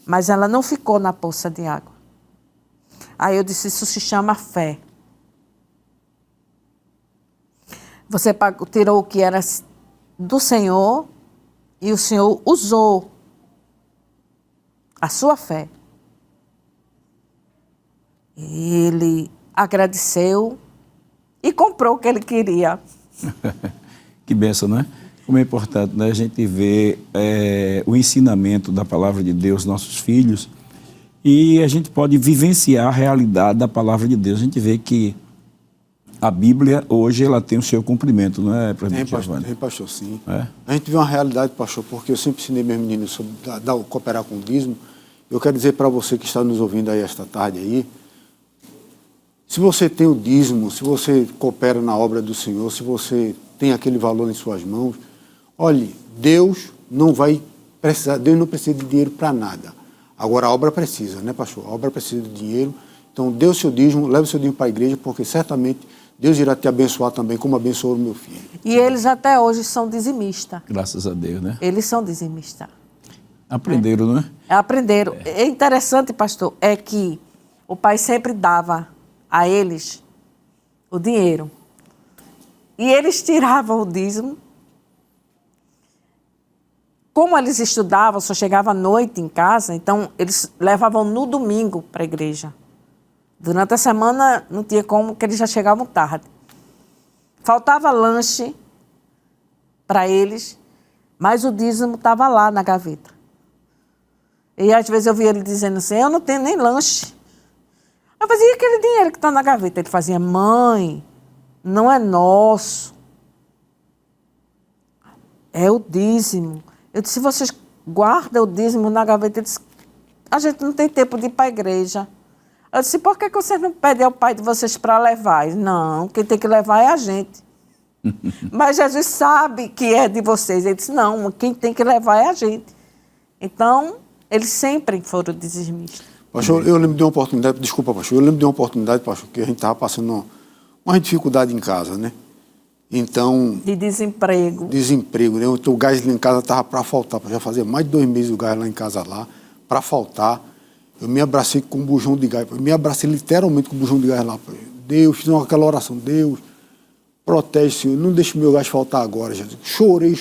mas ela não ficou na poça de água. Aí eu disse, isso se chama fé. Você tirou o que era do Senhor e o Senhor usou a sua fé. Ele agradeceu e comprou o que ele queria. Que bênção, né? Como é importante, né? A gente ver o ensinamento da palavra de Deus, nossos filhos, e a gente pode vivenciar a realidade da palavra de Deus. A gente vê que a Bíblia, hoje, ela tem o seu cumprimento, não é, Tem, pastor, sim. É? A gente vê uma realidade, pastor, porque eu sempre ensinei meus meninos sobre cooperar com o dízimo. Eu quero dizer para você que está nos ouvindo aí esta tarde aí, se você tem o dízimo, se você coopera na obra do Senhor, se você tem aquele valor em suas mãos, olhe, Deus não precisa de dinheiro para nada. Agora a obra precisa, né, pastor? A obra precisa de dinheiro. Então, dê o seu dízimo, leve o seu dízimo para a igreja, porque certamente Deus irá te abençoar também, como abençoou o meu filho. E eles até hoje são dizimistas. Graças a Deus, né? Eles são dizimistas. Aprenderam, né? Aprenderam. É interessante, pastor, é que o pai sempre dava a eles o dinheiro. E eles tiravam o dízimo. Como eles estudavam, só chegavam à noite em casa, então eles levavam no domingo para a igreja. Durante a semana não tinha como, porque eles já chegavam tarde. Faltava lanche para eles, mas o dízimo estava lá na gaveta. E às vezes eu via ele dizendo assim, eu não tenho nem lanche. Eu fazia aquele dinheiro que está na gaveta. Ele fazia, mãe, não é nosso. É o dízimo. Eu disse, vocês guardam o dízimo na gaveta? Ele disse, a gente não tem tempo de ir para a igreja. Eu disse, por que vocês não pedem ao pai de vocês para levar? Ele, não, quem tem que levar é a gente. Mas Jesus sabe que é de vocês. Ele disse, não, quem tem que levar é a gente. Então, eles sempre foram dizimistas. Pastor, eu lembro de uma oportunidade, desculpa, pastor, eu lembro de uma oportunidade, pastor, que a gente estava passando uma dificuldade em casa, né? Então... De desemprego. Desemprego, né? Então, o gás lá em casa estava para faltar, já fazia mais de 2 meses o gás lá em casa lá, para faltar. Eu me abracei com um bujão de gás, eu me abracei literalmente com um bujão de gás lá. Deus, fiz aquela oração, Deus, protege, Senhor, não deixe meu gás faltar agora, Jesus. Chorei,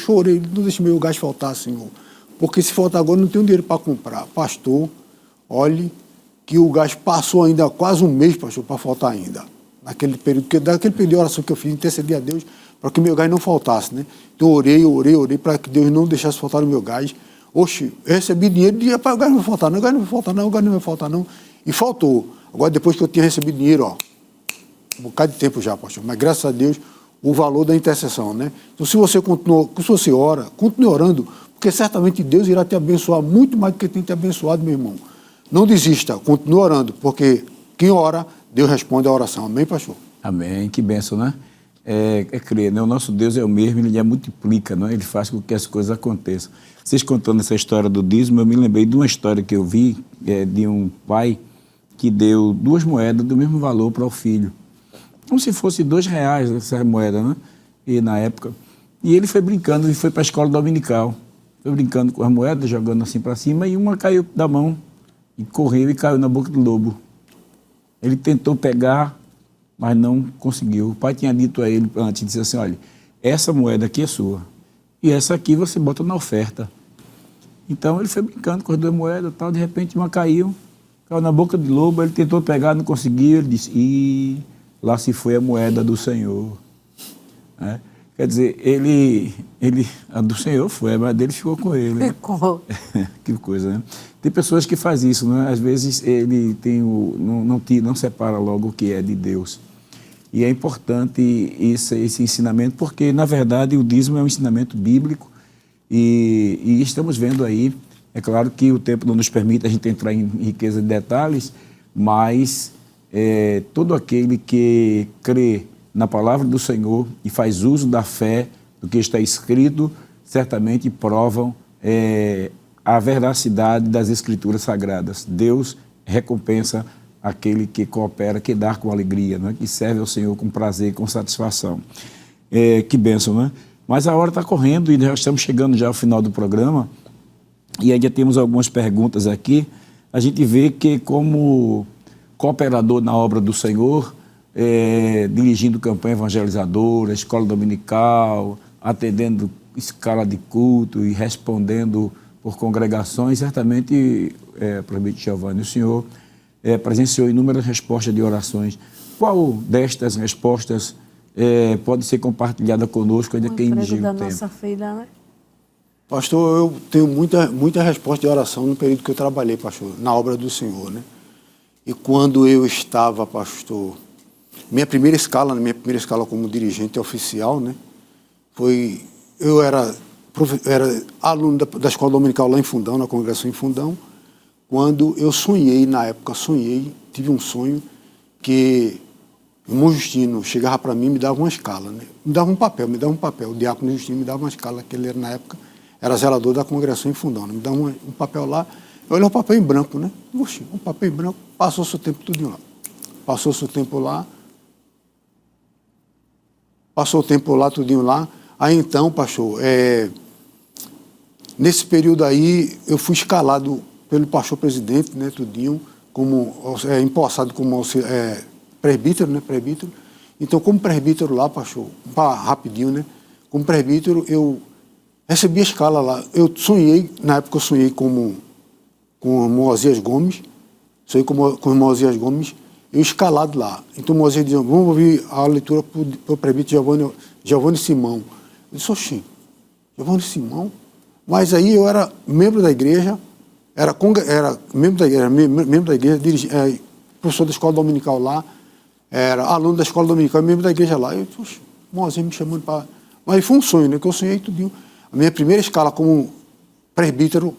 não deixe meu gás faltar, Senhor. Porque se faltar agora, não tenho dinheiro para comprar. Pastor, olhe que o gás passou ainda quase um mês, pastor, para faltar ainda. naquele período de oração que eu fiz, intercedi a Deus para que o meu gás não faltasse, né? Então orei para que Deus não deixasse faltar o meu gás. Oxe, eu recebi dinheiro, dizia, o gás não vai faltar não, o gás não vai faltar não, o gás não vai faltar não. E faltou. Agora, depois que eu tinha recebido dinheiro, ó, um bocado de tempo já, pastor, mas graças a Deus, o valor da intercessão, né? Então, se você ora, continue orando, porque certamente Deus irá te abençoar muito mais do que tem te abençoado, meu irmão. Não desista, continue orando, porque quem ora, Deus responde a oração. Amém, pastor? Amém, que bênção, né? É crer, né? O nosso Deus é o mesmo, ele multiplica, né? Ele faz com que as coisas aconteçam. Vocês contando essa história do dízimo, eu me lembrei de uma história que eu vi, de um pai que deu 2 moedas do mesmo valor para o filho. Como se fosse R$2 essa moeda, né? E na época. E ele foi brincando, e foi para a escola dominical. Foi brincando com as moedas, jogando assim para cima, e uma caiu da mão, e correu e caiu na boca do lobo. Ele tentou pegar, mas não conseguiu. O pai tinha dito a ele antes, disse assim, olha, essa moeda aqui é sua, e essa aqui você bota na oferta. Então ele foi brincando com as 2 moedas, tal, de repente uma caiu na boca do lobo, ele tentou pegar, não conseguiu, ele disse, lá se foi a moeda do Senhor. Né? Quer dizer, a do Senhor foi, mas a dele ficou com ele. Né? Ficou. Que coisa, né? Tem pessoas que fazem isso, né? Às vezes ele tem não separa logo o que é de Deus. E é importante esse ensinamento, porque, na verdade, o dízimo é um ensinamento bíblico e estamos vendo aí, é claro que o tempo não nos permite a gente entrar em riqueza de detalhes, mas todo aquele que crê na palavra do Senhor e faz uso da fé do que está escrito, certamente provam a veracidade das Escrituras Sagradas. Deus recompensa aquele que coopera, que dá com alegria, né? Que serve ao Senhor com prazer, com satisfação. Que bênção, né? Mas a hora está correndo e já estamos chegando já ao final do programa e ainda temos algumas perguntas aqui. A gente vê que como cooperador na obra do Senhor, dirigindo campanha evangelizadora, escola dominical, atendendo escala de culto e respondendo por congregações, certamente, presbítero Giovanni, o senhor presenciou inúmeras respostas de orações. Qual destas respostas pode ser compartilhada conosco, ainda que em ligeiro tempo? Nossa filha, né? Pastor, eu tenho muita resposta de oração no período que eu trabalhei, pastor, na obra do Senhor, né? E quando eu estava, pastor, na minha primeira escala como dirigente oficial, né? Eu era aluno da escola dominical lá em Fundão, na congregação em Fundão, quando eu tive um sonho que o irmão Justino chegava para mim e me dava uma escala, né? Me dava um papel, o diácono Justino me dava uma escala, que ele era, na época, era zelador da congregação em Fundão, né? Me dava um papel lá, eu olhei o papel em branco, né? Oxi, um papel em branco, passou-se o tempo tudinho lá. Passou-se o tempo lá, tudinho lá. Aí então, pastor, nesse período aí, eu fui escalado pelo pastor presidente, né, tudinho, empossado como presbítero, né, presbítero. Então, como presbítero lá, pastor, rapidinho, né, como presbítero, eu recebi a escala lá. Na época eu sonhei com o irmão Osias Gomes, com o irmão Osias Gomes, eu escalado lá. Então o irmão Osias dizia, vamos ouvir a leitura para o presbítero Giovanni Simão. Eu disse, oxi, Giovanni Simão? Mas aí eu era membro da igreja, professor da escola dominical lá, era aluno da escola dominical, membro da igreja lá. Eu disse, oxi, o irmão Osias me chamando para... Mas foi um sonho, né, que eu sonhei tudinho. A minha primeira escala como presbítero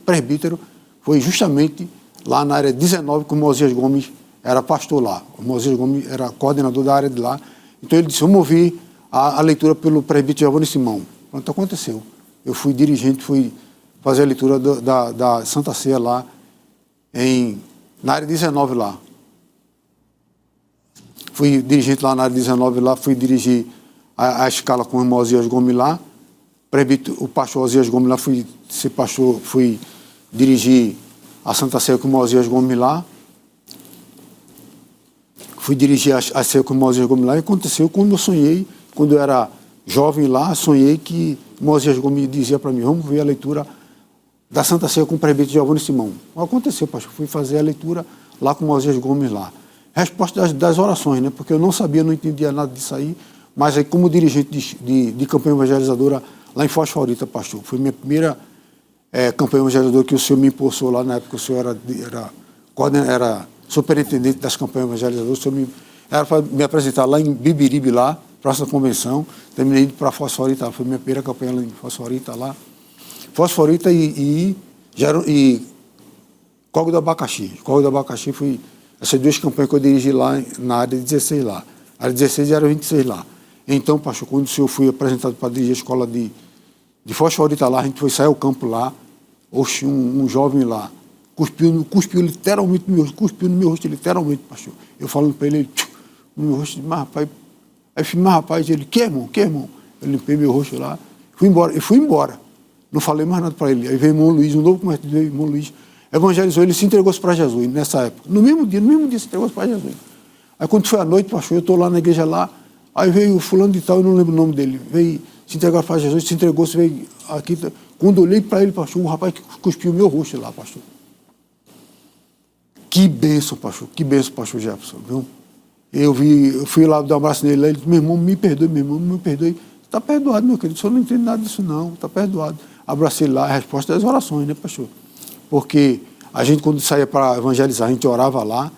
foi justamente lá na área 19, que o Osias Gomes era pastor lá. O Osias Gomes era coordenador da área de lá. Então ele disse, vamos ouvir a leitura pelo presbítero Giovanni Simão. Pronto, aconteceu. Eu fui dirigente, fui fazer a leitura da Santa Ceia lá, na área 19 lá. Fui dirigente lá na área 19 lá, fui dirigir a escala com o irmão Osias Gomes lá. O pastor Osias Gomes lá, fui dirigir a Santa Ceia com o irmão Osias Gomes lá. Fui dirigir a ceia com o irmão Osias Gomes lá e aconteceu quando eu sonhei, quando eu era jovem lá, sonhei que o irmão Osias Gomes dizia para mim, vamos ver a leitura da Santa Ceia com o presbítero Giovanni Simão. Aconteceu, pastor, fui fazer a leitura lá com o irmão Osias Gomes lá. resposta das orações, né? Porque eu não sabia, não entendia nada disso aí, mas aí como dirigente de campanha evangelizadora lá em Foz do Iguaçu, pastor, foi minha primeira campanha evangelizadora que o senhor me impulsou lá, na época o senhor era superintendente das campanhas evangelizadoras, o senhor era para me apresentar lá em Bibiribe, lá, próxima convenção, terminei indo para Foz do Iguaçu, foi minha primeira campanha lá em Foz do Iguaçu, lá. Foz do Iguaçu e Córrego do Abacaxi. Córrego do Abacaxi foi essas duas campanhas que eu dirigi lá na área 16 lá. A área 16 e a área 26 lá. Então, pastor, quando o senhor foi apresentado para dirigir a escola de Foz do Iguaçu lá, a gente foi sair ao campo lá, oxe, um jovem lá, cuspiu literalmente no meu rosto, cuspiu no meu rosto, literalmente, pastor. Eu falando para ele no meu rosto, mas rapaz, aí eu falei, mas rapaz, ele, que irmão? Eu limpei meu rosto lá, fui embora. Não falei mais nada para ele. Aí veio o irmão Luiz, um novo convertido, veio o irmão Luiz, evangelizou, ele se entregou para Jesus nessa época. No mesmo dia se entregou para Jesus. Aí quando foi à noite, pastor, eu estou lá na igreja lá, aí veio o fulano de tal, eu não lembro o nome dele, veio se entregar para Jesus, se entregou, veio aqui. Quando eu olhei para ele, pastor, um rapaz que cuspiu o meu rosto lá, pastor. Que bênção, pastor Jefferson, viu? Eu fui lá dar um abraço nele, ele disse, meu irmão, me perdoe. Está perdoado, meu querido, o senhor não entende nada disso não, está perdoado. Abracei lá, a resposta das orações, né, pastor? Porque a gente, quando saía para evangelizar, a gente orava lá,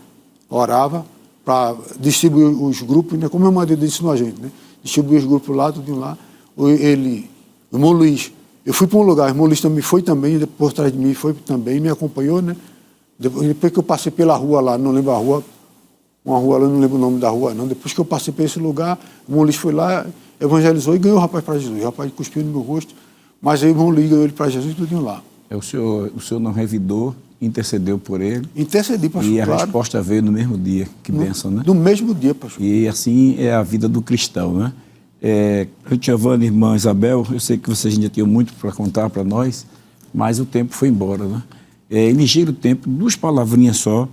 para distribuir os grupos, né, como meu marido ensinou a gente, né? Distribuir os grupos lá, tudo lá. O irmão Luiz, eu fui para um lugar, o irmão Luiz também foi também, por trás de mim foi também, me acompanhou, né? Depois que eu passei pela rua lá, não lembro a rua, uma rua lá, não lembro o nome da rua, não. Depois que eu passei por esse lugar, o irmão Luiz foi lá, evangelizou e ganhou o rapaz para Jesus. O rapaz cuspiu no meu rosto, mas aí o irmão Luiz ganhou ele para Jesus e tudo lá. O senhor não revidou, intercedeu por ele. Intercedi, pastor, e a claro. Resposta veio no mesmo dia. Que bênção, né? No mesmo dia, pastor. E assim é a vida do cristão, né? Giovanni, irmã Isabel, eu sei que vocês ainda tinham muito para contar para nós, mas o tempo foi embora, né? Em ligeiro tempo, 2 palavrinhas só.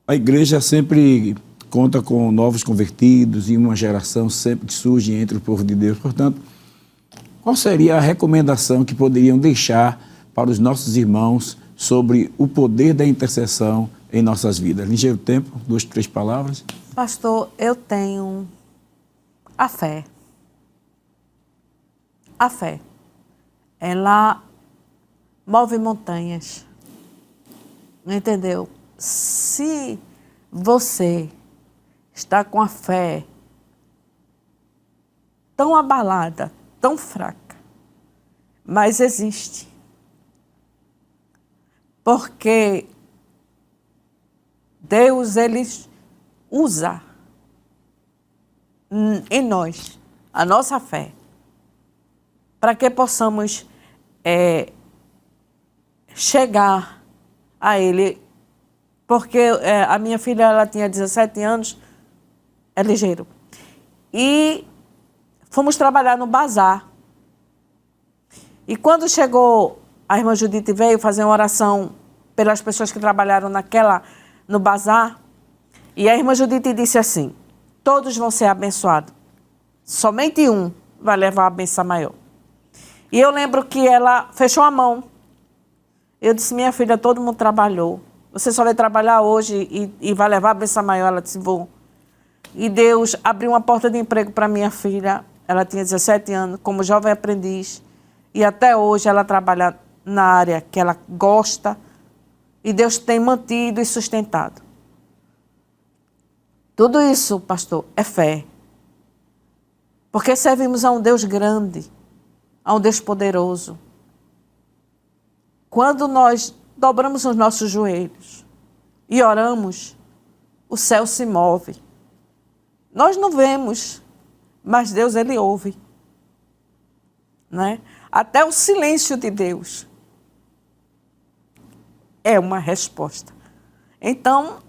A igreja sempre conta com novos convertidos e uma geração sempre que surge entre o povo de Deus. Portanto, qual seria a recomendação que poderiam deixar para os nossos irmãos sobre o poder da intercessão em nossas vidas? Ligeiro tempo, 2, 3 palavras. Pastor, eu tenho a fé. A fé, ela move montanhas, entendeu? Se você está com a fé tão abalada, tão fraca, mas existe. Porque Deus, Ele usa em nós a nossa fé para que possamos chegar a Ele. Porque a minha filha, ela tinha 17 anos, é ligeiro. E fomos trabalhar no bazar. E quando chegou, a irmã Judite veio fazer uma oração pelas pessoas que trabalharam no bazar. E a irmã Judite disse assim, todos vão ser abençoados. Somente um vai levar a benção maior. E eu lembro que ela fechou a mão. Eu disse, minha filha, todo mundo trabalhou. Você só vai trabalhar hoje e vai levar a benção maior. Ela disse, vou. E Deus abriu uma porta de emprego para minha filha. Ela tinha 17 anos, como jovem aprendiz. E até hoje ela trabalha na área que ela gosta. E Deus tem mantido e sustentado. Tudo isso, pastor, é fé. Porque servimos a um Deus grande, a um Deus poderoso. Quando nós dobramos os nossos joelhos e oramos, o céu se move. Nós não vemos, mas Deus, Ele ouve. Né? Até o silêncio de Deus é uma resposta. Então,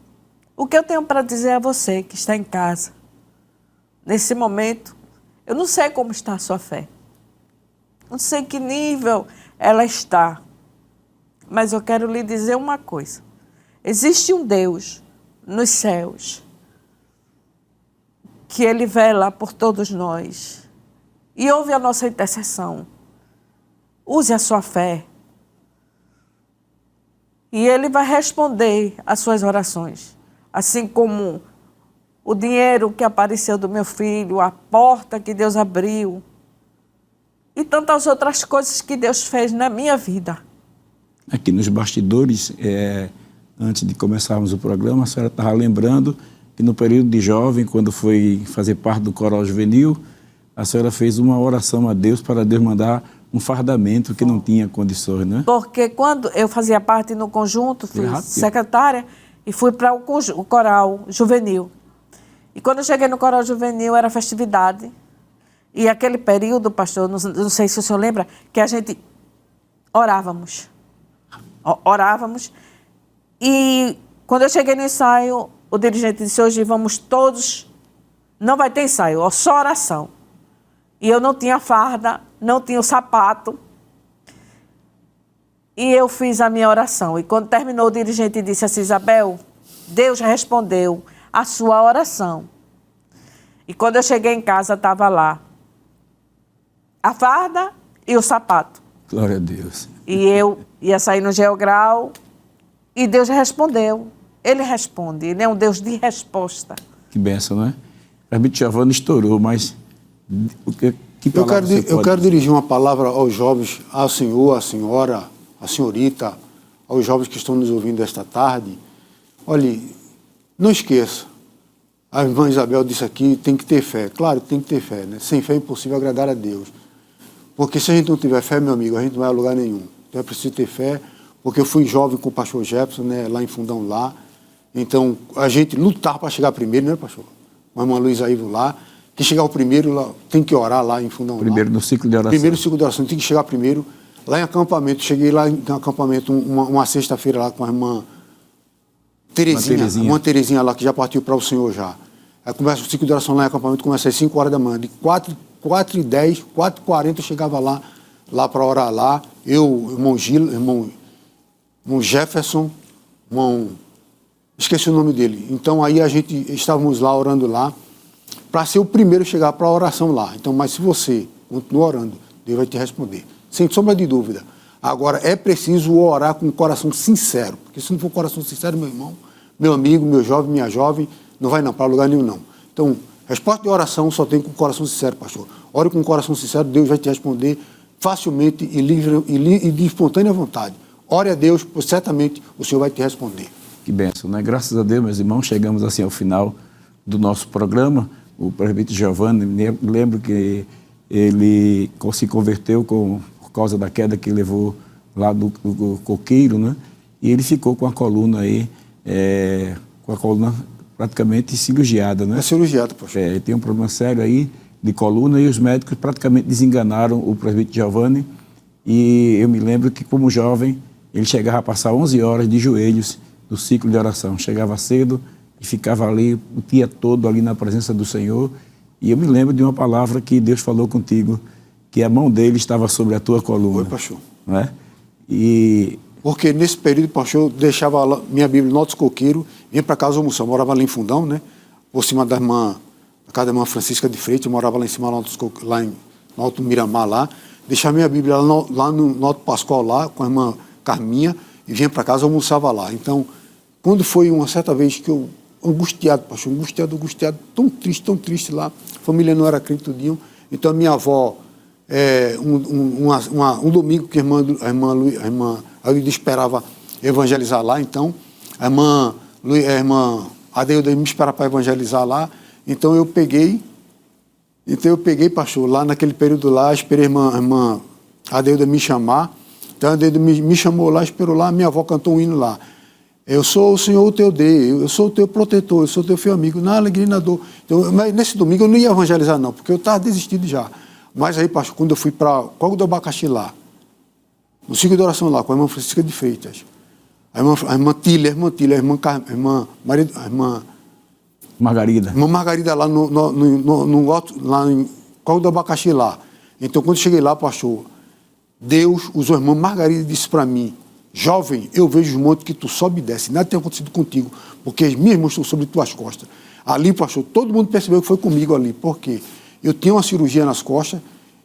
o que eu tenho para dizer a você que está em casa, nesse momento, eu não sei como está a sua fé. Não sei que nível ela está. Mas eu quero lhe dizer uma coisa. Existe um Deus nos céus que Ele vela por todos nós e ouve a nossa intercessão. Use a sua fé. E Ele vai responder às suas orações. Assim como o dinheiro que apareceu do meu filho, a porta que Deus abriu e tantas outras coisas que Deus fez na minha vida. Aqui nos bastidores, antes de começarmos o programa, a senhora estava lembrando que no período de jovem, quando foi fazer parte do coral juvenil, a senhora fez uma oração a Deus para Deus mandar um fardamento que não tinha condições, né? Porque quando eu fazia parte no conjunto, fui secretária e fui para o coral juvenil. E quando eu cheguei no coral juvenil, era festividade. E aquele período, pastor, não sei se o senhor lembra, que a gente orávamos. Orávamos. E quando eu cheguei no ensaio, o dirigente disse, hoje vamos todos, não vai ter ensaio, só oração. E eu não tinha farda, não tinha o sapato. E eu fiz a minha oração. E quando terminou, o dirigente disse assim, Isabel, Deus respondeu a sua oração. E quando eu cheguei em casa, estava lá a farda e o sapato. Glória a Deus. E eu ia sair no Geogral e Deus respondeu. Ele responde, ele é um Deus de resposta. Que bênção, não é? O presbítero Giovanni estourou, mas eu quero dirigir uma palavra aos jovens, ao senhor, à senhora, à senhorita, aos jovens que estão nos ouvindo esta tarde. Olhe, não esqueça, a irmã Isabel disse aqui, tem que ter fé. Claro, tem que ter fé, né? Sem fé é impossível agradar a Deus. Porque se a gente não tiver fé, meu amigo, a gente não vai a lugar nenhum. Então é preciso ter fé, porque eu fui jovem com o pastor Jefferson, né, lá em Fundão lá. Então, a gente lutar para chegar primeiro, né, pastor? Com a irmã Luísa Ivo lá. Quem chegar o primeiro, lá, tem que orar lá em Fundão primeiro lá. No ciclo de oração. Primeiro no ciclo de oração, tem que chegar primeiro. Lá em acampamento, cheguei lá em acampamento uma sexta-feira lá com a irmã Terezinha lá, que já partiu para o Senhor já. Aí começa o ciclo de oração lá em acampamento, começa às 5 horas da manhã. De 4h10, 4h40 eu chegava lá para orar lá. Eu, irmão Gil, irmão Jefferson, irmão... Esqueci o nome dele. Então aí a gente estávamos lá orando lá para ser o primeiro a chegar para a oração lá. Então, mas se você continuar orando, Deus vai te responder. Sem sombra de dúvida. Agora, é preciso orar com um coração sincero. Porque se não for coração sincero, meu irmão, meu amigo, meu jovem, minha jovem, não vai não, para lugar nenhum não. Então, resposta de oração só tem com coração sincero, pastor. Ore com coração sincero, Deus vai te responder facilmente e livre e de espontânea vontade. Ore a Deus, pois certamente o Senhor vai te responder. Que bênção, né? Graças a Deus, meus irmãos, chegamos assim ao final do nosso programa. O presbítero Giovanni, lembro que ele se converteu por causa da queda que levou lá do coqueiro, né? E ele ficou com a coluna aí, com a coluna praticamente cirurgiada, né? É cirurgiado, pastor. Ele tem um problema sério aí de coluna e os médicos praticamente desenganaram o presbítero Giovanni. E eu me lembro que, como jovem, ele chegava a passar 11 horas de joelhos do ciclo de oração. Chegava cedo e ficava ali o dia todo ali na presença do Senhor. E eu me lembro de uma palavra que Deus falou contigo, que a mão dele estava sobre a tua coluna. Foi, pastor. Não é? E... Porque nesse período, pastor, eu deixava minha Bíblia no Alto Coqueiro, vinha para casa almoçar. Eu morava ali em Fundão, né? Por cima da casa da irmã Francisca de Freitas, eu morava lá em cima, lá no Alto Miramar, lá. Deixava minha Bíblia lá no Alto Pascoal, lá, com a irmã Carminha, e vinha para casa, almoçava lá. Então, quando foi uma certa vez que eu, angustiado, pastor, angustiado, tão triste lá, a família não era crente tudinho, então a minha avó, um domingo que a irmã esperava evangelizar lá, então a irmã Adeuda me esperava para evangelizar lá, então eu peguei, pastor, lá naquele período lá, esperei a irmã Adeuda me chamar, então a Adeuda me chamou lá, esperou lá, minha avó cantou um hino lá. Eu sou o Senhor o teu Deus, eu sou o teu protetor, eu sou o teu fiel amigo, na alegria e na dor. Então, mas nesse domingo eu não ia evangelizar não, porque eu estava desistido já. Mas aí, pastor, quando eu fui para Córrego do Abacaxi lá, no ciclo de oração lá, com a irmã Francisca de Freitas, a irmã Tília, a irmã Margarida. Irmã Margarida lá lá em Córrego do Abacaxi lá. Então, quando eu cheguei lá, pastor, Deus usou a irmã Margarida e disse para mim, jovem, eu vejo os montes que tu sobe e desce, nada tem acontecido contigo, porque as minhas mãos estão sobre tuas costas. Ali, pastor, todo mundo percebeu que foi comigo ali, porque eu tinha uma cirurgia nas costas,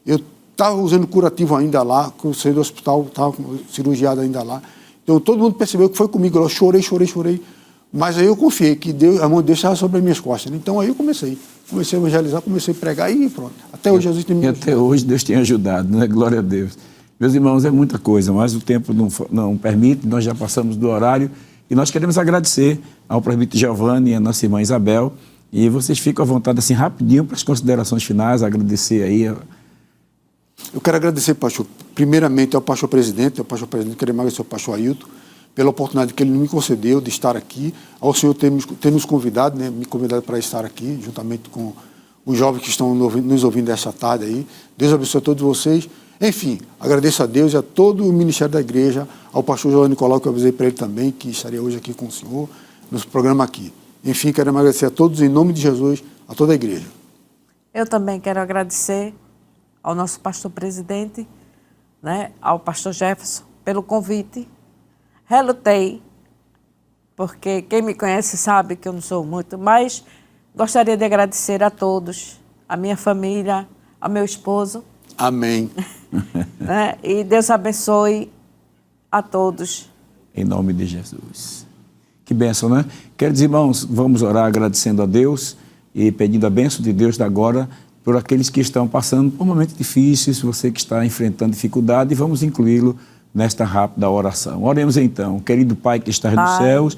eu estava usando curativo ainda lá, que eu saí do hospital, estava cirurgiado ainda lá, Então todo mundo percebeu que foi comigo. Eu chorei. Mas aí eu confiei que Deus, a mão de Deus estava sobre as minhas costas. Então aí eu comecei a evangelizar, comecei a pregar e pronto. Até hoje Jesus tem me ajudado. E até hoje Deus tem ajudado, né? Glória a Deus. Meus irmãos, é muita coisa, mas o tempo não permite, nós já passamos do horário e nós queremos agradecer ao presbítero Giovanni e à nossa irmã Isabel. E vocês ficam à vontade, assim, rapidinho, para as considerações finais, agradecer aí. Eu quero agradecer, pastor, primeiramente ao pastor presidente, quero agradecer ao pastor Ailton, pela oportunidade que ele me concedeu de estar aqui, ao senhor ter nos convidado, né, me convidado para estar aqui, juntamente com os jovens que estão nos ouvindo essa tarde aí. Deus abençoe a todos vocês. Enfim, agradeço a Deus e a todo o ministério da igreja, ao pastor João Nicolau, que eu avisei para ele também, que estaria hoje aqui com o senhor, no programa aqui. Enfim, quero agradecer a todos, em nome de Jesus, a toda a igreja. Eu também quero agradecer ao nosso pastor presidente, né, ao pastor Jefferson, pelo convite. Relutei, porque quem me conhece sabe que eu não sou muito, mas gostaria de agradecer a todos, a minha família, ao meu esposo. Amém. Né, e Deus abençoe a todos. Em nome de Jesus. Que bênção, né? Queridos irmãos, vamos orar agradecendo a Deus e pedindo a bênção de Deus da agora por aqueles que estão passando por momentos difíceis, você que está enfrentando dificuldade, e vamos incluí-lo nesta rápida oração. Oremos então. Querido Pai que estás nos céus,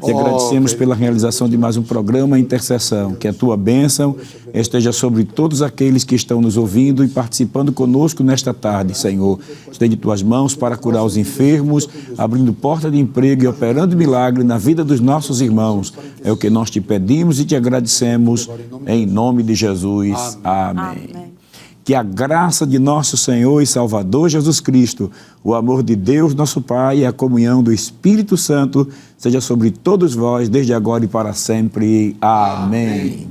te agradecemos pela realização de mais um programa Intercessão. Que a tua bênção esteja sobre todos aqueles que estão nos ouvindo e participando conosco nesta tarde, Senhor. Estende tuas mãos para curar os enfermos, abrindo porta de emprego e operando milagre na vida dos nossos irmãos. É o que nós te pedimos e te agradecemos em nome de Jesus. Amém. Que a graça de nosso Senhor e Salvador Jesus Cristo, o amor de Deus, nosso Pai, e a comunhão do Espírito Santo seja sobre todos vós, desde agora e para sempre. Amém.